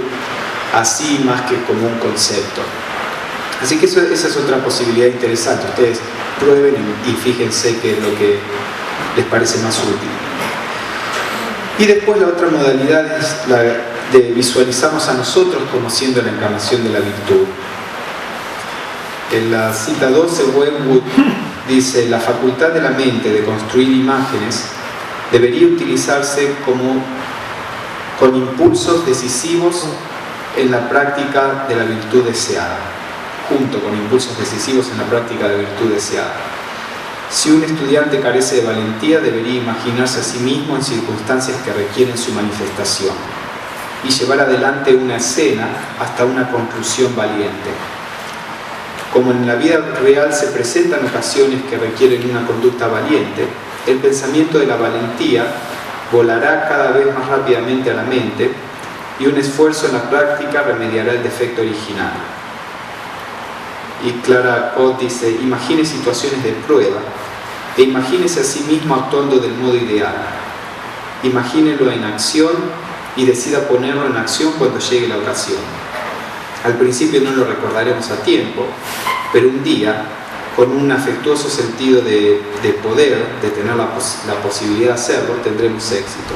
Speaker 1: así más que como un concepto. Así que esa es otra posibilidad interesante. Ustedes prueben y fíjense qué es lo que les parece más útil. Y después la otra modalidad es la de visualizarnos a nosotros como siendo la encarnación de la virtud. En la cita 12, Wellwood dice: la facultad de la mente de construir imágenes debería utilizarse con impulsos decisivos en la práctica de la virtud deseada, junto con impulsos decisivos en la práctica de la virtud deseada. Si un estudiante carece de valentía, debería imaginarse a sí mismo en circunstancias que requieren su manifestación y llevar adelante una escena hasta una conclusión valiente. Como en la vida real se presentan ocasiones que requieren una conducta valiente, el pensamiento de la valentía volará cada vez más rápidamente a la mente y un esfuerzo en la práctica remediará el defecto original. Y Clara Cott dice: imagine situaciones de prueba e imagínese a sí mismo actuando del modo ideal. Imagínelo en acción y decida ponerlo en acción cuando llegue la ocasión. Al principio no lo recordaremos a tiempo, pero un día, con un afectuoso sentido de poder, de tener la posibilidad de hacerlo, tendremos éxito.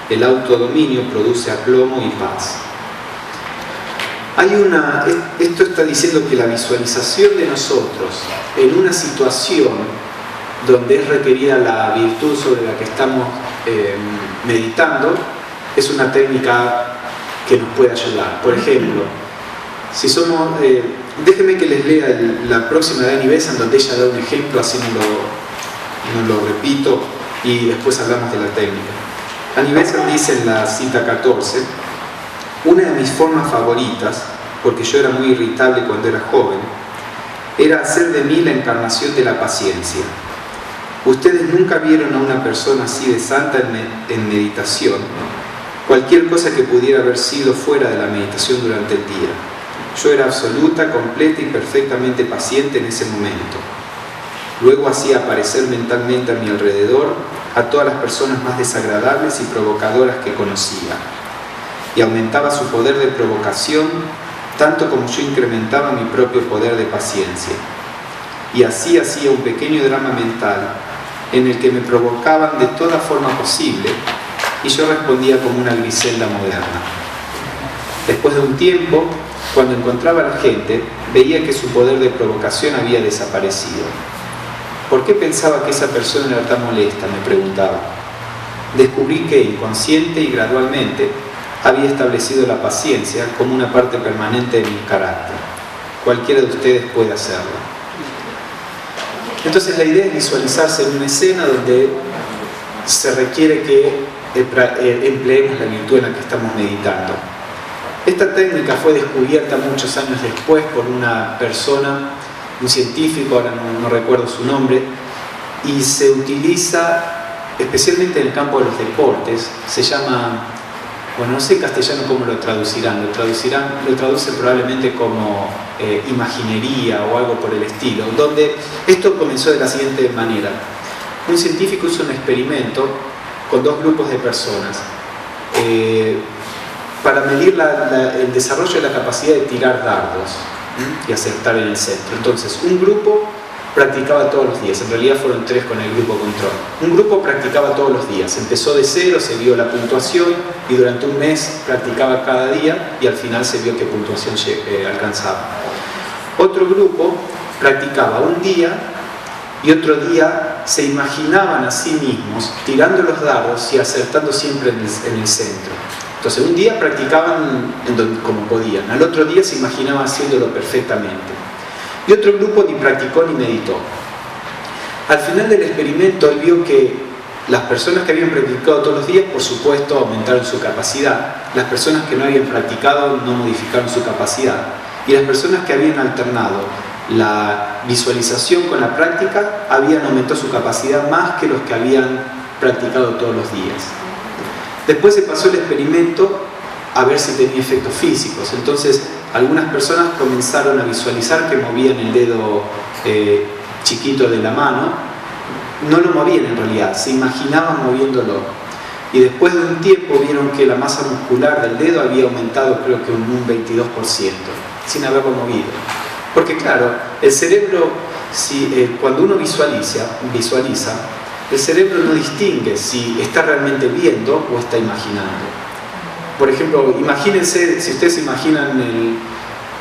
Speaker 1: El autodominio produce aplomo y paz. Esto está diciendo que la visualización de nosotros en una situación donde es requerida la virtud sobre la que estamos meditando es una técnica que nos puede ayudar. Por ejemplo, si somos... déjenme que les lea la próxima de Annie Besant, donde ella da un ejemplo, así no lo repito, y después hablamos de la técnica. Annie Besant dice en la cita 14: una de mis formas favoritas, porque yo era muy irritable cuando era joven, era hacer de mí la encarnación de la paciencia. Ustedes nunca vieron a una persona así de santa en meditación, cualquier cosa que pudiera haber sido fuera de la meditación durante el día. Yo era absoluta, completa y perfectamente paciente en ese momento. Luego hacía aparecer mentalmente a mi alrededor a todas las personas más desagradables y provocadoras que conocía, y aumentaba su poder de provocación tanto como yo incrementaba mi propio poder de paciencia. Y así hacía un pequeño drama mental en el que me provocaban de toda forma posible y yo respondía como una Griselda moderna. Después de un tiempo, cuando encontraba a la gente, veía que su poder de provocación había desaparecido. ¿Por qué pensaba que esa persona era tan molesta?, me preguntaba. Descubrí que inconsciente y gradualmente había establecido la paciencia como una parte permanente de mi carácter. Cualquiera de ustedes puede hacerlo. Entonces la idea es visualizarse en una escena donde se requiere que empleemos la virtud en la que estamos meditando. Esta técnica fue descubierta muchos años después por una persona, un científico, ahora no recuerdo su nombre, y se utiliza especialmente en el campo de los deportes. Se llama, bueno, no sé en castellano cómo lo traducirán, lo traducen probablemente como imaginería o algo por el estilo, donde esto comenzó de la siguiente manera. Un científico hizo un experimento con dos grupos de personas para medir el desarrollo de la capacidad de tirar dardos y acertar en el centro. Entonces, un grupo practicaba todos los días, en realidad fueron 3 con el grupo control. Un grupo practicaba todos los días, empezó de 0, se vio la puntuación y durante un mes practicaba cada día y al final se vio qué puntuación alcanzaba. Otro grupo practicaba un día y otro día se imaginaban a sí mismos tirando los dardos y acertando siempre en el centro. Entonces un día practicaban como podían, al otro día se imaginaban haciéndolo perfectamente. Y otro grupo ni practicó ni meditó. Al final del experimento él vio que las personas que habían practicado todos los días, por supuesto, aumentaron su capacidad. Las personas que no habían practicado no modificaron su capacidad. Y las personas que habían alternado la visualización con la práctica habían aumentado su capacidad más que los que habían practicado todos los días. Después se pasó el experimento a ver si tenía efectos físicos. Entonces algunas personas comenzaron a visualizar que movían el dedo chiquito de la mano. No lo movían en realidad, se imaginaban moviéndolo. Y después de un tiempo vieron que la masa muscular del dedo había aumentado, creo que un 22%, sin haberlo movido. Porque claro, el cerebro, cuando uno visualiza, el cerebro no distingue si está realmente viendo o está imaginando. Por ejemplo, imagínense, si ustedes se imaginan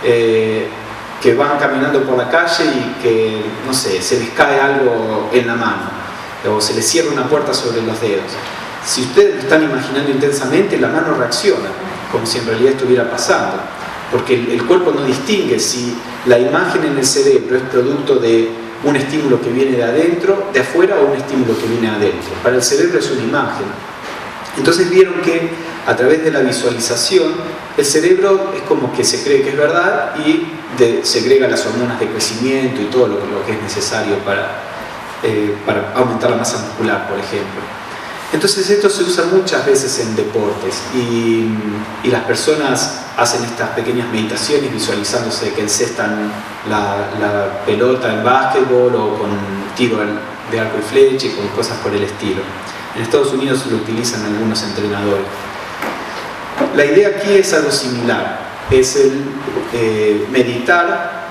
Speaker 1: que van caminando por la calle y que, no sé, se les cae algo en la mano o se les cierra una puerta sobre los dedos. Si ustedes lo están imaginando intensamente, la mano reacciona, como si en realidad estuviera pasando, porque el cuerpo no distingue si la imagen en el cerebro es producto de un estímulo que viene de adentro, de afuera, o un estímulo que viene de adentro. Para el cerebro es una imagen. Entonces vieron que a través de la visualización el cerebro es como que se cree que es verdad y segrega las hormonas de crecimiento y todo lo que es necesario para aumentar la masa muscular, por ejemplo. Entonces esto se usa muchas veces en deportes y las personas hacen estas pequeñas meditaciones visualizándose que encestan la pelota en básquetbol o con tiro de arco y flecha y con cosas por el estilo. En Estados Unidos lo utilizan algunos entrenadores. La idea aquí es algo similar, es el meditar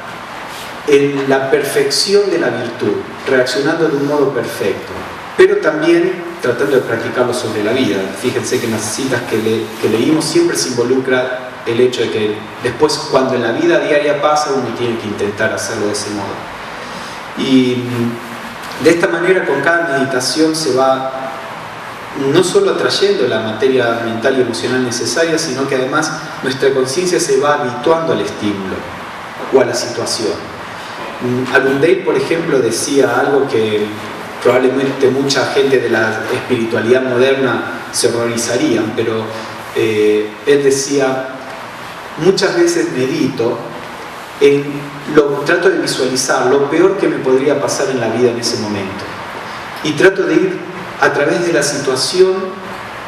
Speaker 1: en la perfección de la virtud, reaccionando de un modo perfecto, pero también tratando de practicarlo sobre la vida. Fíjense que en las citas que leímos siempre se involucra el hecho de que después, cuando en la vida diaria pasa, uno tiene que intentar hacerlo de ese modo. Y de esta manera, con cada meditación se va no solo atrayendo la materia mental y emocional necesaria, sino que además nuestra conciencia se va habituando al estímulo o a la situación. Allende, por ejemplo, decía algo que probablemente mucha gente de la espiritualidad moderna se horrorizarían, pero él decía: muchas veces medito, trato de visualizar lo peor que me podría pasar en la vida en ese momento y trato de ir a través de la situación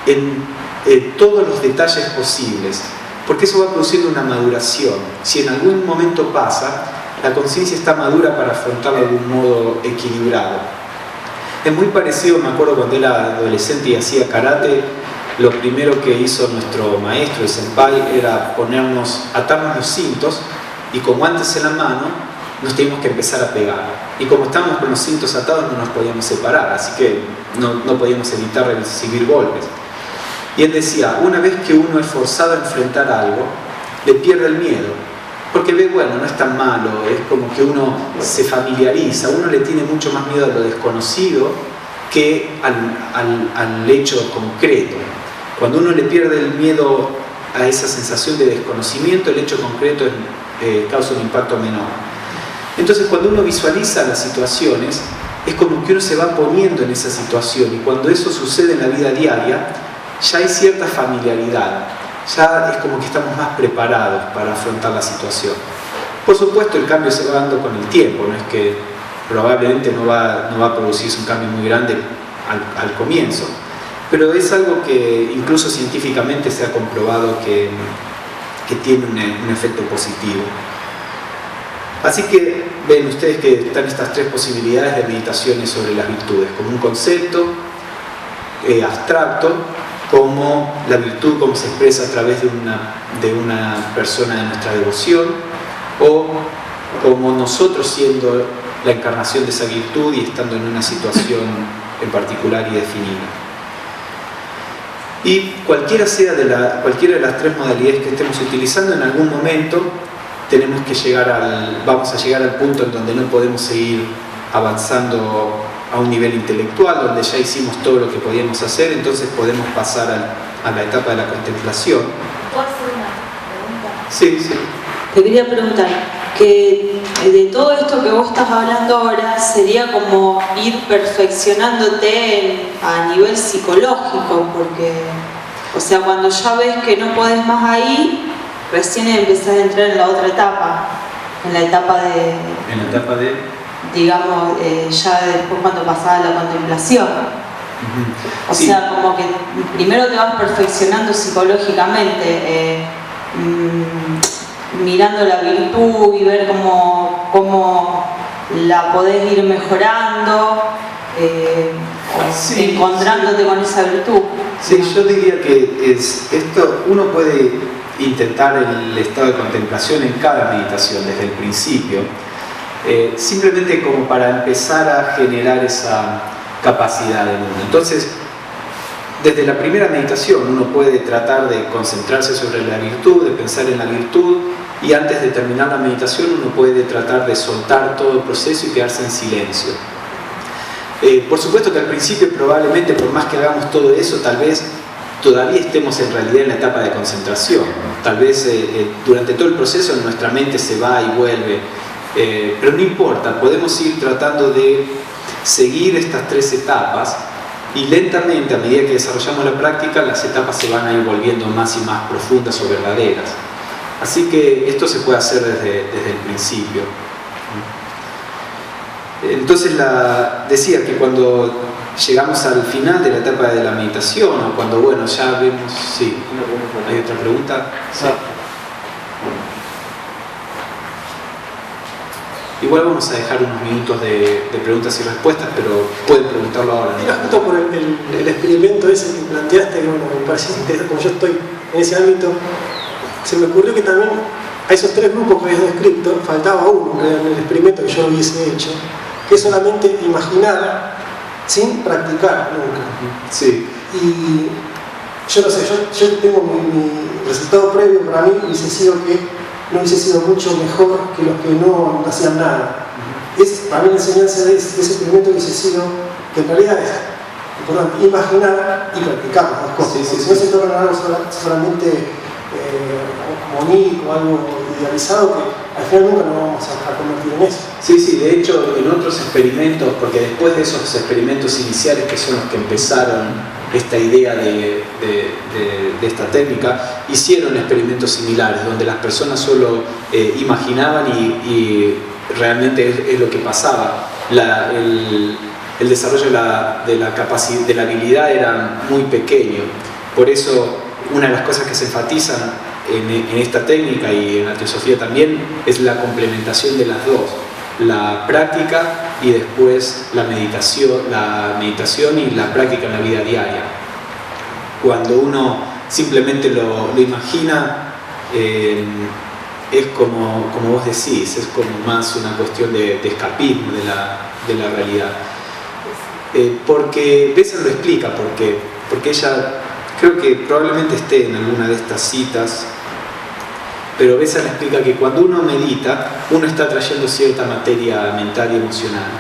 Speaker 1: en todos los detalles posibles, porque eso va produciendo una maduración. Si en algún momento pasa, la conciencia está madura para afrontarlo de un modo equilibrado. Es muy parecido, me acuerdo cuando era adolescente y hacía karate, lo primero que hizo nuestro maestro, el senpai, era atarnos los cintos y con guantes en la mano nos teníamos que empezar a pegar. Y como estábamos con los cintos atados no nos podíamos separar, así que no podíamos evitar recibir golpes. Y él decía, una vez que uno es forzado a enfrentar algo, le pierde el miedo, porque ve, bueno, no es tan malo, es como que uno se familiariza, uno le tiene mucho más miedo a lo desconocido que al hecho concreto. Cuando uno le pierde el miedo a esa sensación de desconocimiento, el hecho concreto causa un impacto menor. Entonces cuando uno visualiza las situaciones, es como que uno se va poniendo en esa situación, y cuando eso sucede en la vida diaria, ya hay cierta familiaridad, ya es como que estamos más preparados para afrontar la situación. Por supuesto, el cambio se va dando con el tiempo, no es que probablemente no va a producirse un cambio muy grande al comienzo, pero es algo que incluso científicamente se ha comprobado que tiene un efecto positivo. Así que ven ustedes que están estas tres posibilidades de meditaciones sobre las virtudes, como un concepto abstracto, como la virtud como se expresa a través de una persona de nuestra devoción, o como nosotros siendo la encarnación de esa virtud y estando en una situación en particular y definida. Y cualquiera de las tres modalidades que estemos utilizando, en algún momento vamos a llegar al punto en donde no podemos seguir avanzando a un nivel intelectual, donde ya hicimos todo lo que podíamos hacer, entonces podemos pasar a la etapa de la contemplación.
Speaker 3: ¿Puedo hacer una pregunta?
Speaker 1: Sí, sí.
Speaker 5: Te quería preguntar, que de todo esto que vos estás hablando ahora sería como ir perfeccionándote a nivel psicológico, porque, o sea, cuando ya ves que no podés más ahí, recién empezás a entrar en la otra etapa, en la etapa de digamos, ya después cuando pasás a la contemplación. O
Speaker 1: Sí.
Speaker 5: sea, como que primero te vas perfeccionando psicológicamente, mirando la virtud y ver cómo la podés ir mejorando,
Speaker 1: Sí,
Speaker 5: encontrándote con esa virtud.
Speaker 1: Sí, yo diría que uno puede intentar el estado de contemplación en cada meditación desde el principio, simplemente como para empezar a generar esa capacidad en uno. Entonces, desde la primera meditación uno puede tratar de concentrarse sobre la virtud, de pensar en la virtud, y antes de terminar la meditación uno puede tratar de soltar todo el proceso y quedarse en silencio. Por supuesto que al principio probablemente, por más que hagamos todo eso, tal vez todavía estemos en realidad en la etapa de concentración. Tal vez durante todo el proceso nuestra mente se va y vuelve, pero no importa, podemos ir tratando de seguir estas tres etapas, y lentamente, a medida que desarrollamos la práctica, las etapas se van a ir volviendo más y más profundas o verdaderas. Así que esto se puede hacer desde el principio. Entonces decía que cuando llegamos al final de la etapa de la meditación, o cuando, bueno, ya vemos... Sí, ¿hay otra pregunta? Sí. Igual vamos a dejar unos minutos de preguntas y respuestas, pero pueden preguntarlo ahora.
Speaker 7: Era justo por el experimento ese que planteaste, que bueno, me pareció interesante, como yo estoy en ese ámbito, se me ocurrió que también a esos tres grupos que habías descrito, faltaba uno en el experimento que yo hubiese hecho, que es solamente imaginar sin practicar nunca.
Speaker 1: Sí.
Speaker 7: Y yo no sé, yo tengo mi resultado previo para mí hubiese sido que no hubiese sido mucho mejor que los que no hacían nada. Para mí la enseñanza de ese experimento hubiese sido que en realidad es importante imaginar y practicar las dos cosas.
Speaker 1: Sí,
Speaker 7: si no se torna algo solamente bonito, algo idealizado, que al final nunca nos vamos a convertir en eso.
Speaker 1: Sí, de hecho en otros experimentos, porque después de esos experimentos iniciales que son los que empezaron esta idea de esta técnica, hicieron experimentos similares donde las personas solo imaginaban y realmente es lo que pasaba. El desarrollo de la habilidad era muy pequeño. Por eso una de las cosas que se enfatizan en esta técnica y en la teosofía también es la complementación de las dos, la práctica y después la meditación y la práctica en la vida diaria. Cuando uno simplemente lo imagina, es como vos decís, es como más una cuestión de escapismo de la realidad. Porque Bessel lo explica, porque ella, creo que probablemente esté en alguna de estas citas, pero Bessel explica que cuando uno medita, uno está trayendo cierta materia mental y emocional.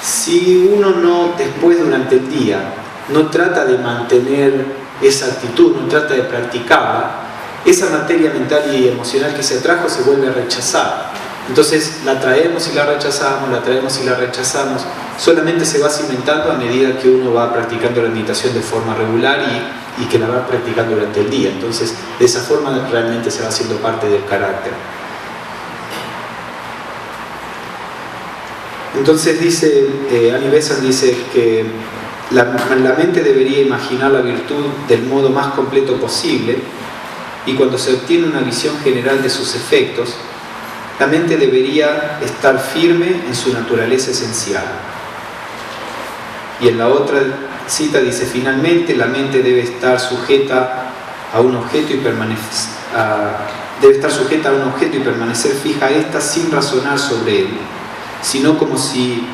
Speaker 1: Si uno no, después durante el día, no trata de mantener esa actitud, no trata de practicarla, esa materia mental y emocional que se atrajo se vuelve a rechazar. Entonces la traemos y la rechazamos, la traemos y la rechazamos. Solamente se va cimentando a medida que uno va practicando la meditación de forma regular y que la va practicando durante el día. Entonces de esa forma realmente se va haciendo parte del carácter. Entonces dice, Annie Besant dice que la mente debería imaginar la virtud del modo más completo posible, y cuando se obtiene una visión general de sus efectos, la mente debería estar firme en su naturaleza esencial. Y en la otra cita dice, finalmente la mente debe estar sujeta a un objeto y permanecer fija a ésta sin razonar sobre él, sino como si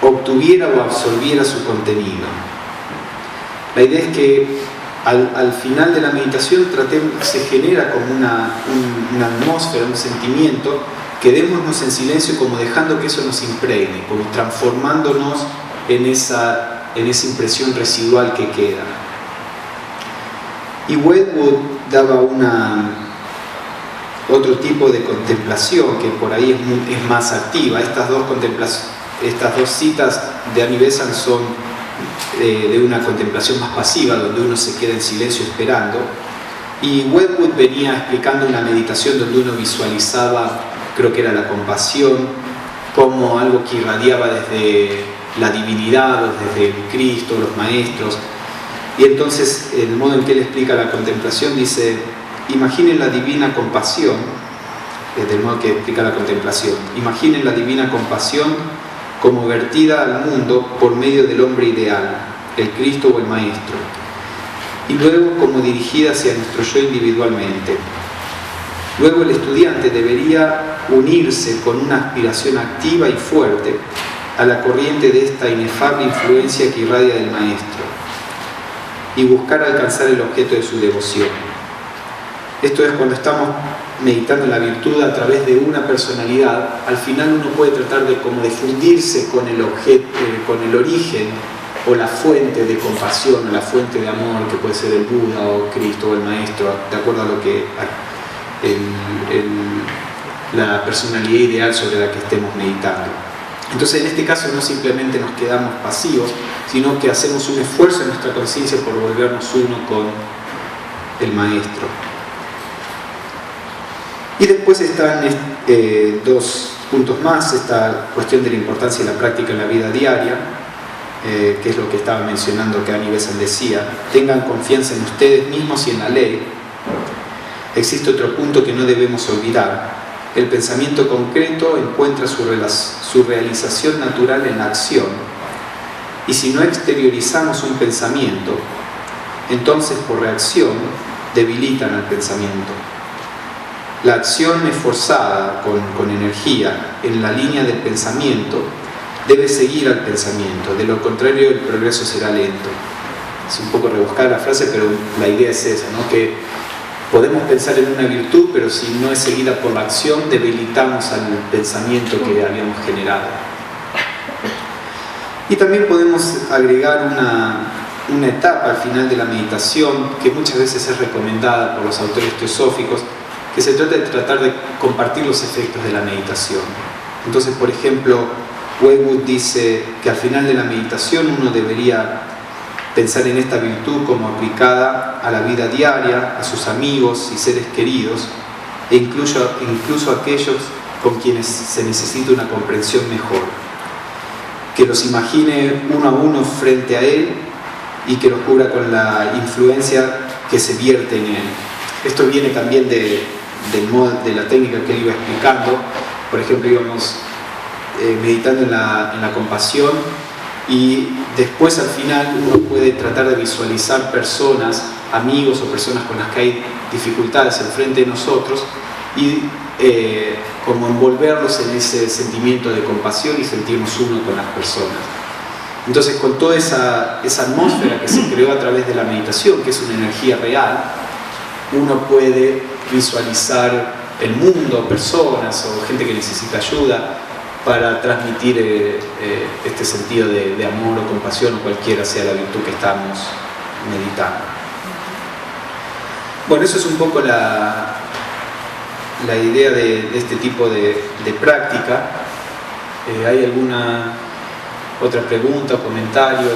Speaker 1: obtuviera o absorbiera su contenido. La idea es que al final de la meditación se genera como una atmósfera, un sentimiento, quedémonos en silencio como dejando que eso nos impregne, como transformándonos en esa impresión residual que queda. Y Wedgwood daba otro tipo de contemplación que por ahí es más activa. Estas dos citas de Annie Besant son de una contemplación más pasiva, donde uno se queda en silencio esperando, y Wedgwood venía explicando una meditación donde uno visualizaba, creo que era la compasión, como algo que irradiaba desde la divinidad, desde el Cristo, los maestros. Y entonces el modo en que él explica la contemplación dice, imaginen la divina compasión, del modo que explica la contemplación, imaginen la divina compasión como vertida al mundo por medio del hombre ideal, el Cristo o el Maestro, y luego como dirigida hacia nuestro yo individualmente. Luego el estudiante debería unirse con una aspiración activa y fuerte a la corriente de esta inefable influencia que irradia del Maestro y buscar alcanzar el objeto de su devoción. Esto es cuando estamos meditando en la virtud a través de una personalidad, al final uno puede tratar de como de fundirse con el objeto, con el origen o la fuente de compasión, o la fuente de amor, que puede ser el Buda o Cristo o el Maestro, de acuerdo a lo que la personalidad ideal sobre la que estemos meditando. Entonces en este caso no simplemente nos quedamos pasivos, sino que hacemos un esfuerzo en nuestra conciencia por volvernos uno con el Maestro. Y después están dos puntos más, esta cuestión de la importancia de la práctica en la vida diaria, que es lo que estaba mencionando que Annie Besant decía, tengan confianza en ustedes mismos y en la ley. Existe otro punto que no debemos olvidar, el pensamiento concreto encuentra su realización natural en la acción, y si no exteriorizamos un pensamiento, entonces por reacción debilitan al pensamiento. La acción esforzada con energía en la línea del pensamiento debe seguir al pensamiento, de lo contrario el progreso será lento. Es un poco rebuscada la frase, pero la idea es esa, ¿no? Que podemos pensar en una virtud, pero si no es seguida por la acción, debilitamos al pensamiento que habíamos generado. Y también podemos agregar una etapa al final de la meditación que muchas veces es recomendada por los autores teosóficos, que se trata de compartir los efectos de la meditación. Entonces, por ejemplo, Wedgwood dice que al final de la meditación uno debería pensar en esta virtud como aplicada a la vida diaria, a sus amigos y seres queridos, e incluso a aquellos con quienes se necesita una comprensión mejor. Que los imagine uno a uno frente a él y que los cubra con la influencia que se vierte en él. Esto viene también de la técnica que él iba explicando. Por ejemplo, íbamos meditando en la compasión, y después al final uno puede tratar de visualizar personas, amigos o personas con las que hay dificultades enfrente de nosotros, y como envolverlos en ese sentimiento de compasión y sentirnos uno con las personas. Entonces, con toda esa atmósfera que se creó a través de la meditación, que es una energía real, uno puede visualizar el mundo, personas o gente que necesita ayuda, para transmitir este sentido de amor o compasión, o cualquiera sea la virtud que estamos meditando. Bueno, eso es un poco la la idea de este tipo de práctica. ¿Hay alguna otra pregunta o comentario?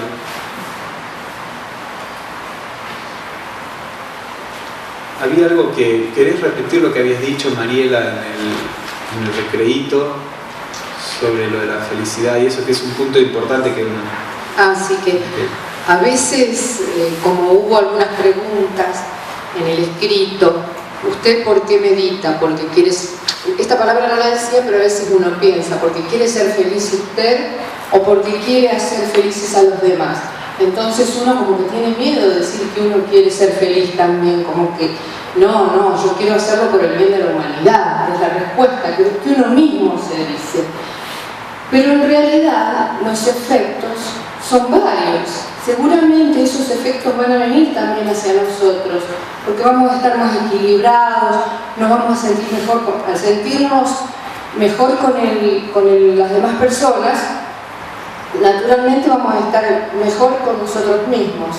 Speaker 1: ¿Había algo que querés repetir lo que habías dicho, Mariela, en el recreíto sobre lo de la felicidad y eso, que es un punto importante que uno...
Speaker 8: Así que a veces, como hubo algunas preguntas en el escrito, ¿usted por qué medita? Porque quieres... Esta palabra no la decía, pero a veces uno piensa, ¿porque quiere ser feliz usted o porque quiere hacer felices a los demás? Entonces uno como que tiene miedo de decir que uno quiere ser feliz también, como que no, yo quiero hacerlo por el bien de la humanidad, es la respuesta que uno mismo se dice. Pero en realidad los efectos son varios. Seguramente esos efectos van a venir también hacia nosotros, porque vamos a estar más equilibrados, nos vamos a sentir mejor, al sentirnos mejor con las demás personas, naturalmente vamos a estar mejor con nosotros mismos.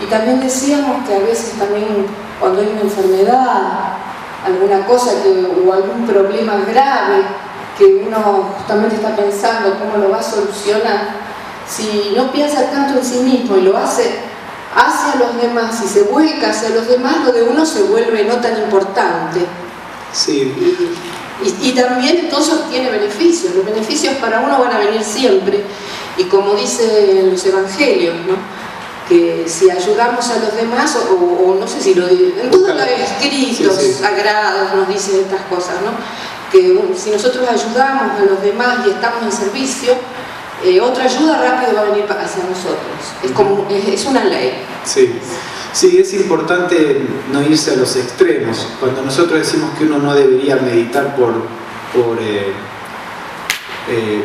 Speaker 8: Y también decíamos que a veces también cuando hay una enfermedad, alguna cosa o algún problema grave que uno justamente está pensando cómo lo va a solucionar, si no piensa tanto en sí mismo y lo hace hacia los demás y se vuelca hacia los demás, lo de uno se vuelve no tan importante.
Speaker 1: Sí.
Speaker 8: Y también entonces tiene beneficios. Los beneficios para uno van a venir siempre. Y como dicen los evangelios, ¿no? Que si ayudamos a los demás, o no sé si lo dicen, en todos los escritos sagrados nos dicen estas cosas, ¿no? Que si nosotros ayudamos a los demás y estamos en servicio, otra ayuda rápido va a venir hacia nosotros. Es una ley.
Speaker 1: Sí, es importante no irse a los extremos. Cuando nosotros decimos que uno no debería meditar por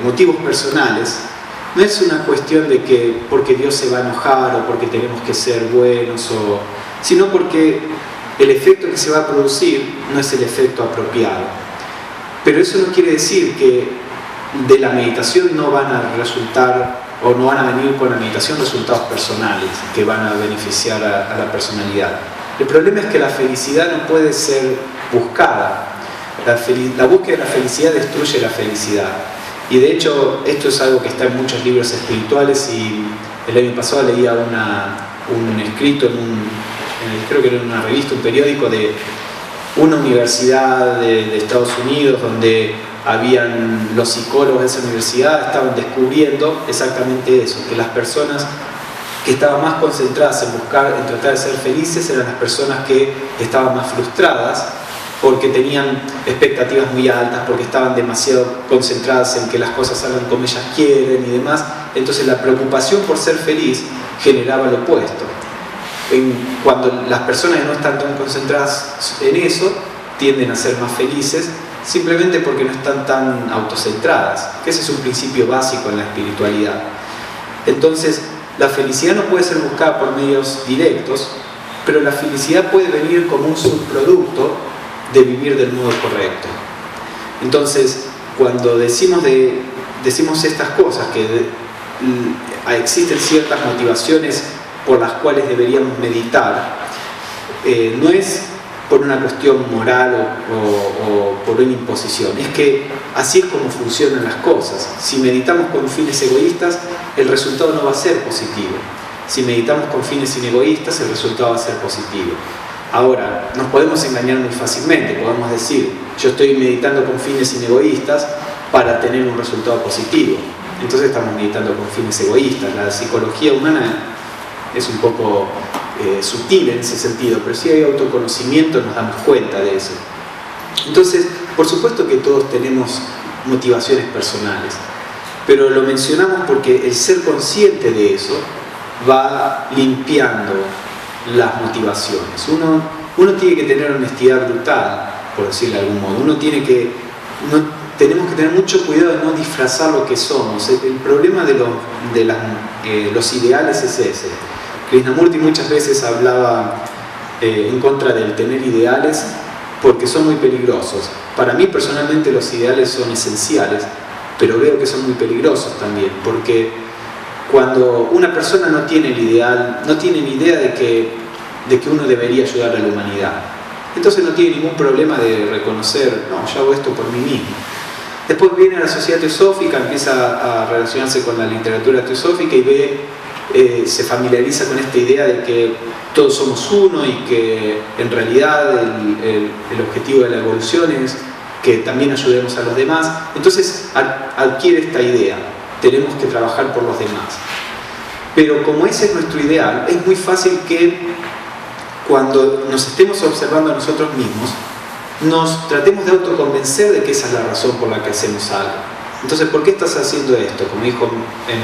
Speaker 1: motivos personales, no es una cuestión de que porque Dios se va a enojar o porque tenemos que ser buenos, sino porque el efecto que se va a producir no es el efecto apropiado. Pero eso no quiere decir que de la meditación no van a resultar o no van a venir con la meditación resultados personales que van a beneficiar a la personalidad. El problema es que la felicidad no puede ser buscada. La búsqueda de la felicidad destruye la felicidad. Y de hecho, esto es algo que está en muchos libros espirituales, y el año pasado leía un escrito creo que era en una revista, un periódico de una universidad de Estados Unidos, donde habían los psicólogos de esa universidad, estaban descubriendo exactamente eso, que las personas que estaban más concentradas en tratar de ser felices eran las personas que estaban más frustradas porque tenían expectativas muy altas, porque estaban demasiado concentradas en que las cosas salgan como ellas quieren y demás. Entonces la preocupación por ser feliz generaba lo opuesto. Cuando las personas no están tan concentradas en eso, tienden a ser más felices, simplemente porque no están tan autocentradas, que ese es un principio básico en la espiritualidad. Entonces, la felicidad no puede ser buscada por medios directos, pero la felicidad puede venir como un subproducto de vivir del modo correcto. Entonces, cuando decimos estas cosas, que existen ciertas motivaciones por las cuales deberíamos meditar, no es por una cuestión moral o por una imposición, es que así es como funcionan las cosas. Si meditamos con fines egoístas, el resultado no va a ser positivo. Si meditamos con fines inegoístas, el resultado va a ser positivo. Ahora, nos podemos engañar muy fácilmente, podemos decir, yo estoy meditando con fines inegoístas para tener un resultado positivo. Entonces estamos meditando con fines egoístas. La psicología humana es un poco sutil en ese sentido, pero si hay autoconocimiento nos damos cuenta de eso. Entonces, por supuesto que todos tenemos motivaciones personales, pero lo mencionamos porque el ser consciente de eso va limpiando las motivaciones. Uno tiene que tener honestidad brutal, por decirlo de algún modo. Tenemos que tener mucho cuidado de no disfrazar lo que somos. El problema de los ideales es ese. Krishnamurti muchas veces hablaba en contra del tener ideales porque son muy peligrosos. Para mí personalmente los ideales son esenciales, pero veo que son muy peligrosos también, porque cuando una persona no tiene el ideal, no tiene ni idea de que uno debería ayudar a la humanidad. Entonces no tiene ningún problema de reconocer, no, yo hago esto por mí mismo. Después viene a la sociedad teosófica, empieza a relacionarse con la literatura teosófica y ve, se familiariza con esta idea de que todos somos uno y que en realidad el objetivo de la evolución es que también ayudemos a los demás. Entonces adquiere esta idea, tenemos que trabajar por los demás. Pero como ese es nuestro ideal, es muy fácil que cuando nos estemos observando a nosotros mismos, nos tratemos de autoconvencer de que esa es la razón por la que hacemos algo. Entonces, ¿por qué estás haciendo esto? Como dijo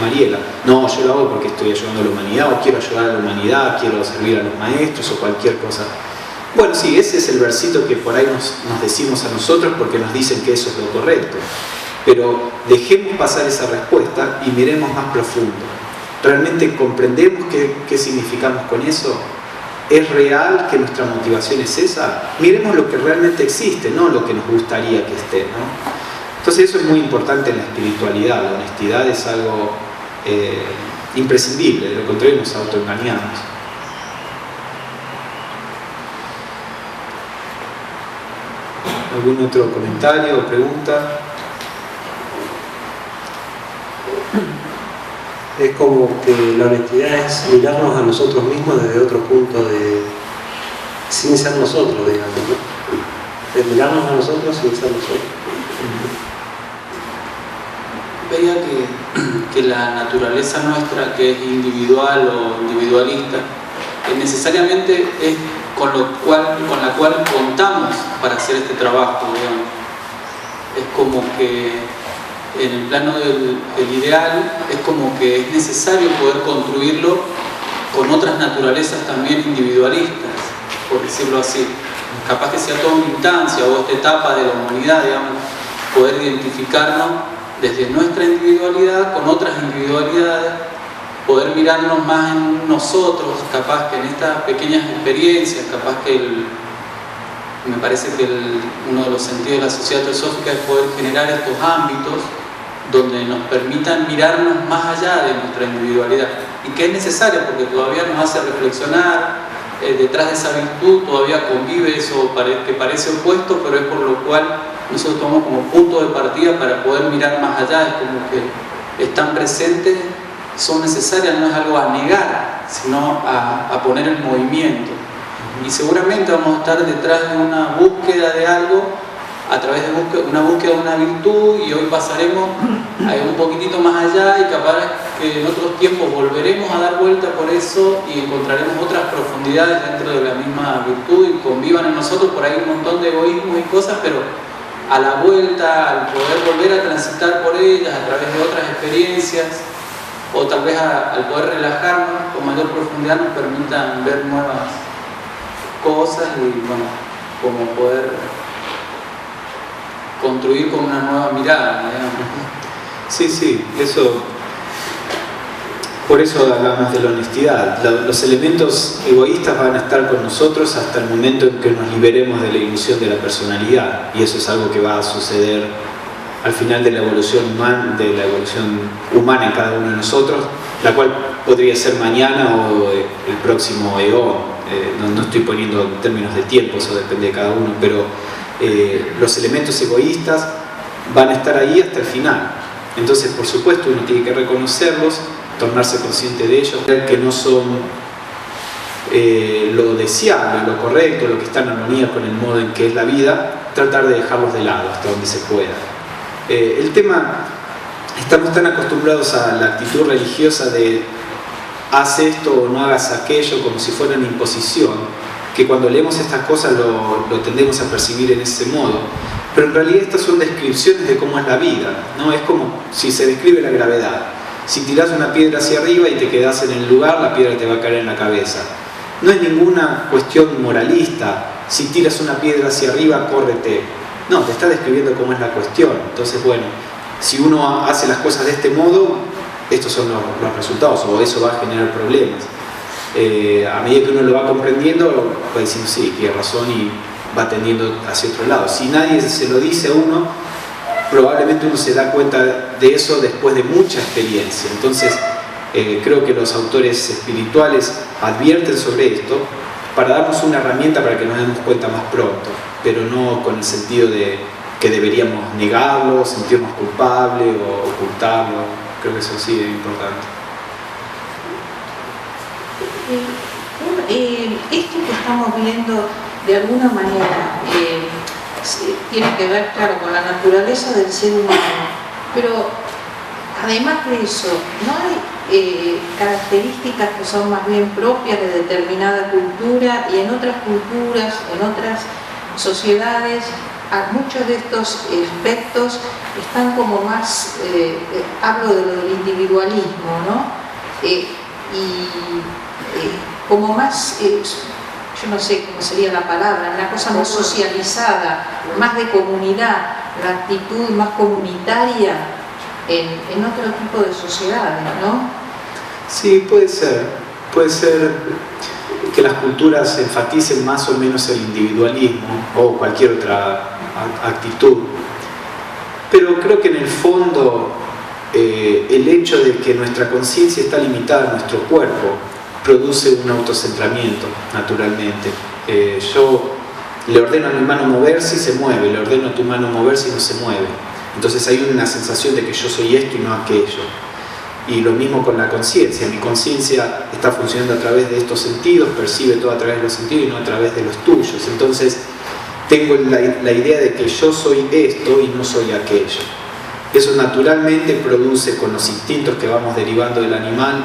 Speaker 1: Mariela, no, yo lo hago porque estoy ayudando a la humanidad, o quiero ayudar a la humanidad, quiero servir a los maestros, o cualquier cosa. Bueno, sí, ese es el versito que por ahí nos decimos a nosotros porque nos dicen que eso es lo correcto. Pero dejemos pasar esa respuesta y miremos más profundo. ¿Realmente comprendemos qué significamos con eso? ¿Es real que nuestra motivación es esa? Miremos lo que realmente existe, no lo que nos gustaría que esté, ¿no? Entonces eso es muy importante en la espiritualidad. La honestidad es algo imprescindible, de lo contrario nos autoengañamos. ¿Algún otro comentario o pregunta?
Speaker 6: Es como que la honestidad es mirarnos a nosotros mismos desde otro punto sin ser nosotros, digamos, ¿no? De mirarnos a nosotros sin ser nosotros.
Speaker 9: Veía que la naturaleza nuestra, que es individual o individualista, que necesariamente es con la cual contamos para hacer este trabajo, digamos. Es como que en el plano del ideal es como que es necesario poder construirlo con otras naturalezas también individualistas, por decirlo así. Capaz que sea toda una instancia o esta etapa de la humanidad, digamos, poder identificarnos desde nuestra individualidad con otras individualidades, poder mirarnos más en nosotros, capaz que en estas pequeñas experiencias, capaz que me parece que uno de los sentidos de la sociedad teosófica es poder generar estos ámbitos donde nos permitan mirarnos más allá de nuestra individualidad, y que es necesario porque todavía nos hace reflexionar. Detrás de esa virtud todavía convive eso que parece opuesto, pero es por lo cual nosotros tomamos como punto de partida para poder mirar más allá. Es como que están presentes, son necesarias, no es algo a negar, sino a poner en movimiento. Y seguramente vamos a estar detrás de una búsqueda de algo, a través de una búsqueda de una virtud, y hoy pasaremos un poquitito más allá, y capaz que en otros tiempos volveremos a dar vuelta por eso y encontraremos otras profundidades dentro de la misma virtud y convivan en nosotros por ahí un montón de egoísmos y cosas, pero a la vuelta, al poder volver a transitar por ellas a través de otras experiencias, o tal vez al poder relajarnos con mayor profundidad, nos permitan ver nuevas cosas y bueno, como poder construir con una nueva mirada, digamos.
Speaker 1: Sí, eso. Por eso hablamos de la honestidad. Los elementos egoístas van a estar con nosotros hasta el momento en que nos liberemos de la ilusión de la personalidad, y eso es algo que va a suceder al final de la evolución humana en cada uno de nosotros, la cual podría ser mañana o el próximo eón. No estoy poniendo términos de tiempo, eso depende de cada uno, pero los elementos egoístas van a estar ahí hasta el final. Entonces, por supuesto, uno tiene que reconocerlos, tornarse consciente de ellos, ver que no son lo deseable, lo correcto, lo que está en armonía con el modo en que es la vida, tratar de dejarlos de lado hasta donde se pueda. El tema, estamos tan acostumbrados a la actitud religiosa de haz esto o no hagas aquello, como si fuera una imposición, que cuando leemos estas cosas lo tendemos a percibir en ese modo. Pero en realidad estas son descripciones de cómo es la vida, ¿no? Es como si se describe la gravedad. Si tirás una piedra hacia arriba y te quedás en el lugar, la piedra te va a caer en la cabeza. No es ninguna cuestión moralista. Si tiras una piedra hacia arriba, córrete. No, te está describiendo cómo es la cuestión. Entonces, bueno, si uno hace las cosas de este modo, estos son los resultados, o eso va a generar problemas. A medida que uno lo va comprendiendo, va diciendo, sí, tiene razón, y va tendiendo hacia otro lado. Si nadie se lo dice a uno, probablemente uno se da cuenta de eso después de mucha experiencia. Entonces, creo que los autores espirituales advierten sobre esto para darnos una herramienta para que nos demos cuenta más pronto, pero no con el sentido de que deberíamos negarlo, sentirnos culpables o ocultarlo. Creo que eso sí es importante.
Speaker 3: Esto que estamos viendo de alguna manera tiene que ver, claro, con la naturaleza del ser humano, pero además de eso, ¿no hay características que son más bien propias de determinada cultura y en otras culturas, en otras sociedades, muchos de estos aspectos están como más, hablo de lo del individualismo, ¿no? Como más, yo no sé cómo sería la palabra, una cosa más socializada, más de comunidad, la actitud más comunitaria en otro tipo de sociedades, ¿no?
Speaker 1: Sí, puede ser. Puede ser que las culturas enfaticen más o menos el individualismo o cualquier otra actitud. Pero creo que en el fondo el hecho de que nuestra conciencia está limitada a nuestro cuerpo produce un autocentramiento, naturalmente. Yo le ordeno a mi mano moverse y se mueve, le ordeno a tu mano moverse y no se mueve. Entonces hay una sensación de que yo soy esto y no aquello. Y lo mismo con la conciencia. Mi conciencia está funcionando a través de estos sentidos, percibe todo a través de los sentidos y no a través de los tuyos. Entonces tengo la idea de que yo soy esto y no soy aquello. Eso naturalmente produce, con los instintos que vamos derivando del animal,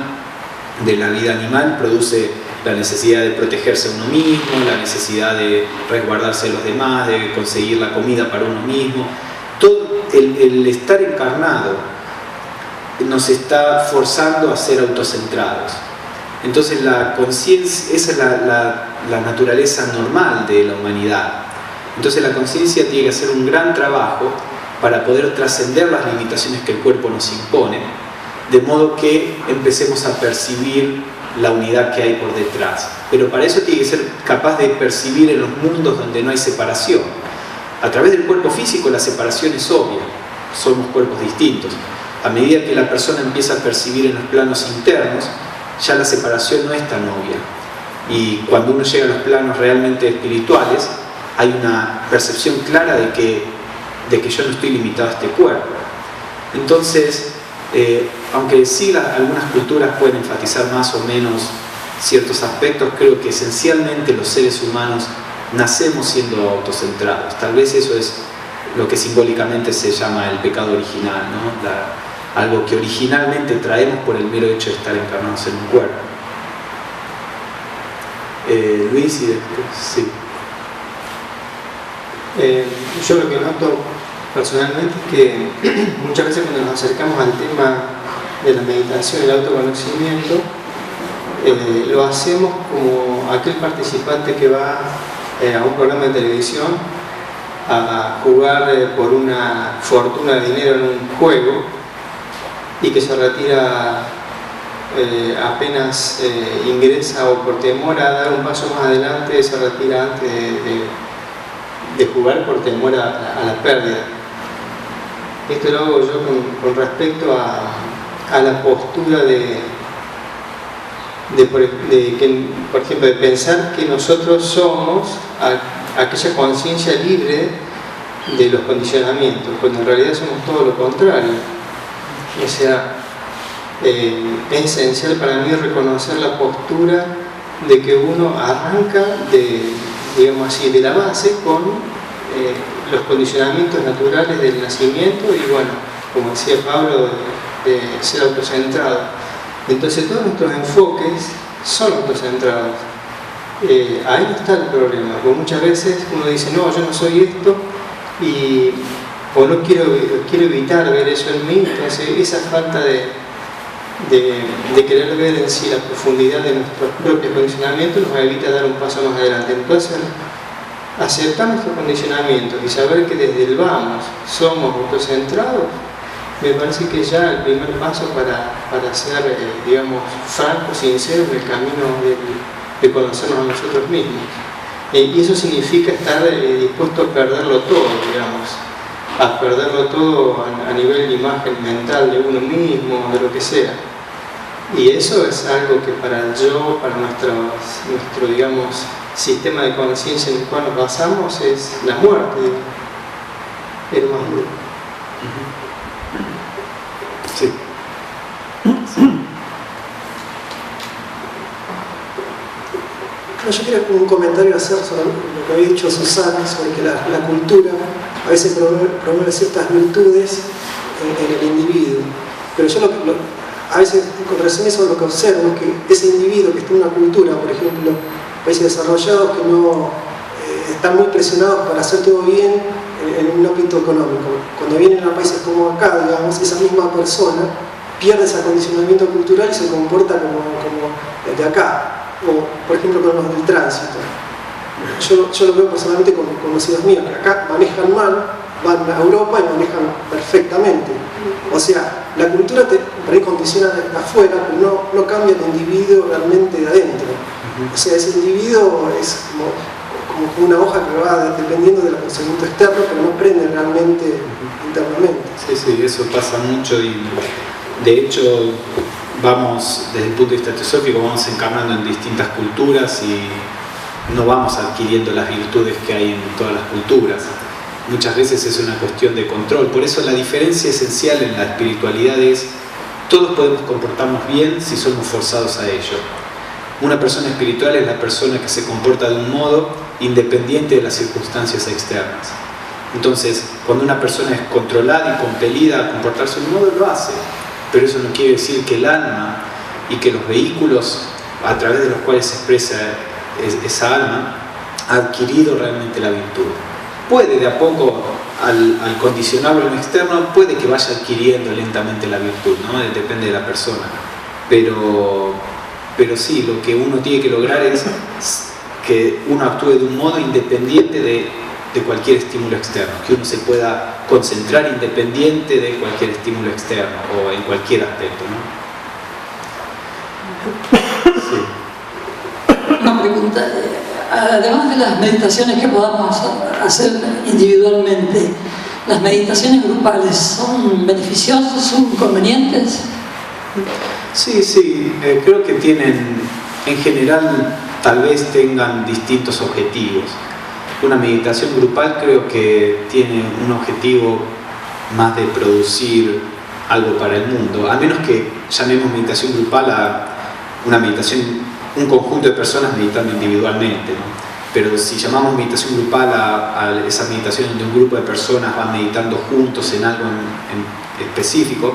Speaker 1: de la vida animal, produce la necesidad de protegerse a uno mismo, la necesidad de resguardarse de los demás, de conseguir la comida para uno mismo. Todo el estar encarnado nos está forzando a ser autocentrados. Entonces la conciencia, esa es la naturaleza normal de la humanidad. Entonces la conciencia tiene que hacer un gran trabajo para poder trascender las limitaciones que el cuerpo nos impone, de modo que empecemos a percibir la unidad que hay por detrás. Pero para eso tiene que ser capaz de percibir en los mundos donde no hay separación. A través del cuerpo físico la separación es obvia, somos cuerpos distintos. A medida que la persona empieza a percibir en los planos internos, ya la separación no es tan obvia. Y cuando uno llega a los planos realmente espirituales, hay una percepción clara de que yo no estoy limitado a este cuerpo. Entonces, aunque sí algunas culturas pueden enfatizar más o menos ciertos aspectos, creo que esencialmente los seres humanos nacemos siendo autocentrados. Tal vez eso es lo que simbólicamente se llama el pecado original, ¿no? Algo que originalmente traemos por el mero hecho de estar encarnados en un cuerpo. Luis, y después, sí.
Speaker 10: Yo lo que noto personalmente es que muchas veces cuando nos acercamos al tema de la meditación y el autoconocimiento, lo hacemos como aquel participante que va a un programa de televisión a jugar por una fortuna de dinero en un juego y que se retira apenas ingresa o por temor a dar un paso más adelante se retira antes de jugar por temor a la pérdida. Esto lo hago yo con respecto a la postura de por ejemplo, de pensar que nosotros somos aquella conciencia libre de los condicionamientos, cuando en realidad somos todo lo contrario. O sea, es esencial para mí reconocer la postura de que uno arranca digamos así, de la base con los condicionamientos naturales del nacimiento y bueno, como decía Pablo, de ser autocentrado. Entonces todos nuestros enfoques son autocentrados. Ahí está el problema, porque muchas veces uno dice, no, yo no soy esto o no quiero evitar ver eso en mí, entonces esa falta de querer ver en sí la profundidad de nuestros propios condicionamientos nos evita dar un paso más adelante. Entonces, aceptar nuestros condicionamientos y saber que desde el vamos somos autocentrados, me parece que ya el primer paso para ser, digamos, francos, sinceros en el camino de conocernos a nosotros mismos. Y eso significa estar dispuesto a perderlo todo, digamos, a perderlo todo a nivel de imagen mental de uno mismo, de lo que sea. Y eso es algo que para nuestro digamos, sistema de conciencia en el cual nos basamos es la muerte, el más duro.
Speaker 1: Sí.
Speaker 7: No, yo quería un comentario hacer sobre lo que había dicho Susana, sobre que la cultura a veces promueve ciertas virtudes en el individuo. Pero yo a veces, con relación a eso, lo que observo es que ese individuo que está en una cultura, por ejemplo, países desarrollados que no están muy presionados para hacer todo bien en un ámbito económico. Cuando vienen a países como acá, digamos, esa misma persona pierde ese acondicionamiento cultural y se comporta como de acá. O, por ejemplo, con los del tránsito. Yo lo veo personalmente con conocidos míos que acá manejan mal, van a Europa y manejan perfectamente. O sea, la cultura te recondiciona desde afuera, pero no cambia el individuo realmente de adentro. O sea, ese individuo es como una hoja que va dependiendo del acontecimiento externo, pero no prende realmente internamente.
Speaker 1: Sí, eso pasa mucho y de hecho vamos, desde el punto de vista teosófico, vamos encarnando en distintas culturas y no vamos adquiriendo las virtudes que hay en todas las culturas. Muchas veces es una cuestión de control. Por eso la diferencia esencial en la espiritualidad es todos podemos comportarnos bien si somos forzados a ello. Una persona espiritual es la persona que se comporta de un modo independiente de las circunstancias externas. Entonces, cuando una persona es controlada y compelida a comportarse de un modo, lo hace. Pero eso no quiere decir que el alma y que los vehículos a través de los cuales se expresa esa alma ha adquirido realmente la virtud. Puede de a poco, al condicionarlo en lo externo, puede que vaya adquiriendo lentamente la virtud, ¿no? Depende de la persona. Pero sí, lo que uno tiene que lograr es que uno actúe de un modo independiente de cualquier estímulo externo, que uno se pueda concentrar independiente de cualquier estímulo externo o en cualquier aspecto, ¿no? Sí.
Speaker 11: Una pregunta, además de las meditaciones que podamos hacer individualmente, ¿las meditaciones grupales son beneficiosas, son convenientes?
Speaker 1: Sí, creo que tienen, en general, tal vez tengan distintos objetivos. Una meditación grupal creo que tiene un objetivo más de producir algo para el mundo, a menos que llamemos meditación grupal a una meditación, un conjunto de personas meditando individualmente, ¿no? Pero si llamamos meditación grupal a esa meditación donde un grupo de personas van meditando juntos en algo en específico,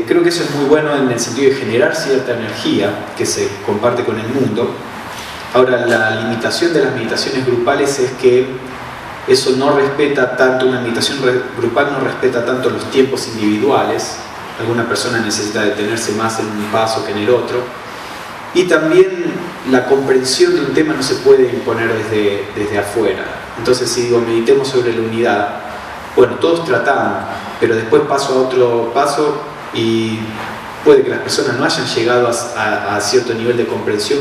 Speaker 1: creo que eso es muy bueno en el sentido de generar cierta energía que se comparte con el mundo. Ahora, la limitación de las meditaciones grupales es que eso no respeta tanto, una meditación grupal no respeta tanto los tiempos individuales. Alguna persona necesita detenerse más en un paso que en el otro. Y también la comprensión de un tema no se puede imponer desde afuera. Entonces, si digo, meditemos sobre la unidad, bueno, todos tratamos, pero después paso a otro paso y puede que las personas no hayan llegado a cierto nivel de comprensión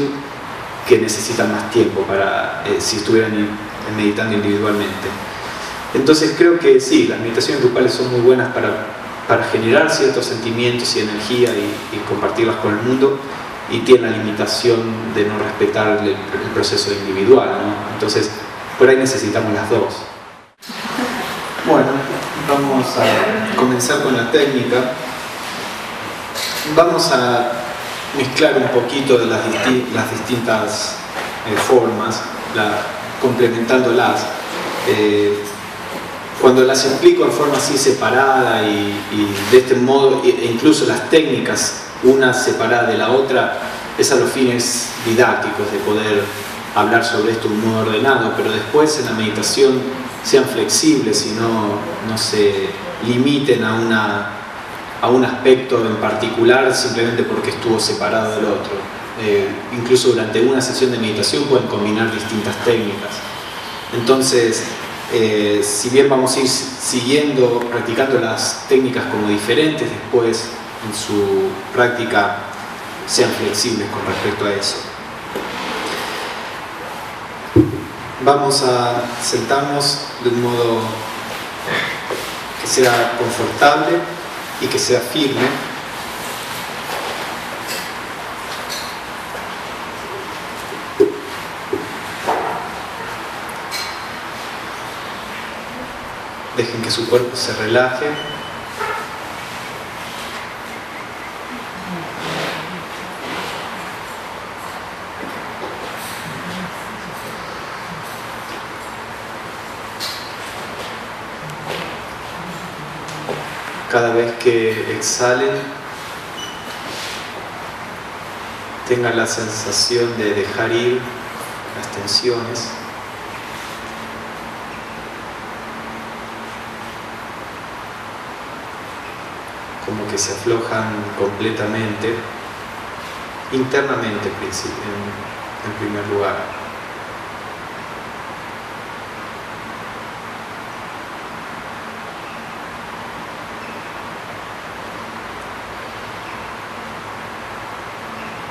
Speaker 1: que necesitan más tiempo para si estuvieran meditando individualmente. Entonces creo que sí, las meditaciones grupales son muy buenas para generar ciertos sentimientos y energía y compartirlas con el mundo, y tienen la limitación de no respetar el proceso individual, ¿no? Entonces por ahí necesitamos las dos. Bueno, vamos a comenzar con la técnica. Vamos a mezclar un poquito de las distintas formas, complementándolas. Cuando las explico en forma así separada y de este modo, e incluso las técnicas, una separada de la otra, es a los fines didácticos de poder hablar sobre esto de un modo ordenado, pero después en la meditación sean flexibles y no se limiten a un aspecto en particular simplemente porque estuvo separado del otro. Incluso durante una sesión de meditación pueden combinar distintas técnicas. Entonces, si bien vamos a ir practicando las técnicas como diferentes, después en su práctica sean flexibles con respecto a eso. Vamos a sentarnos de un modo que sea confortable y que sea firme. su cuerpo se relaje. Cada vez que exhalen, tengan la sensación de dejar ir las tensiones. Como que se aflojan completamente, internamente en primer lugar.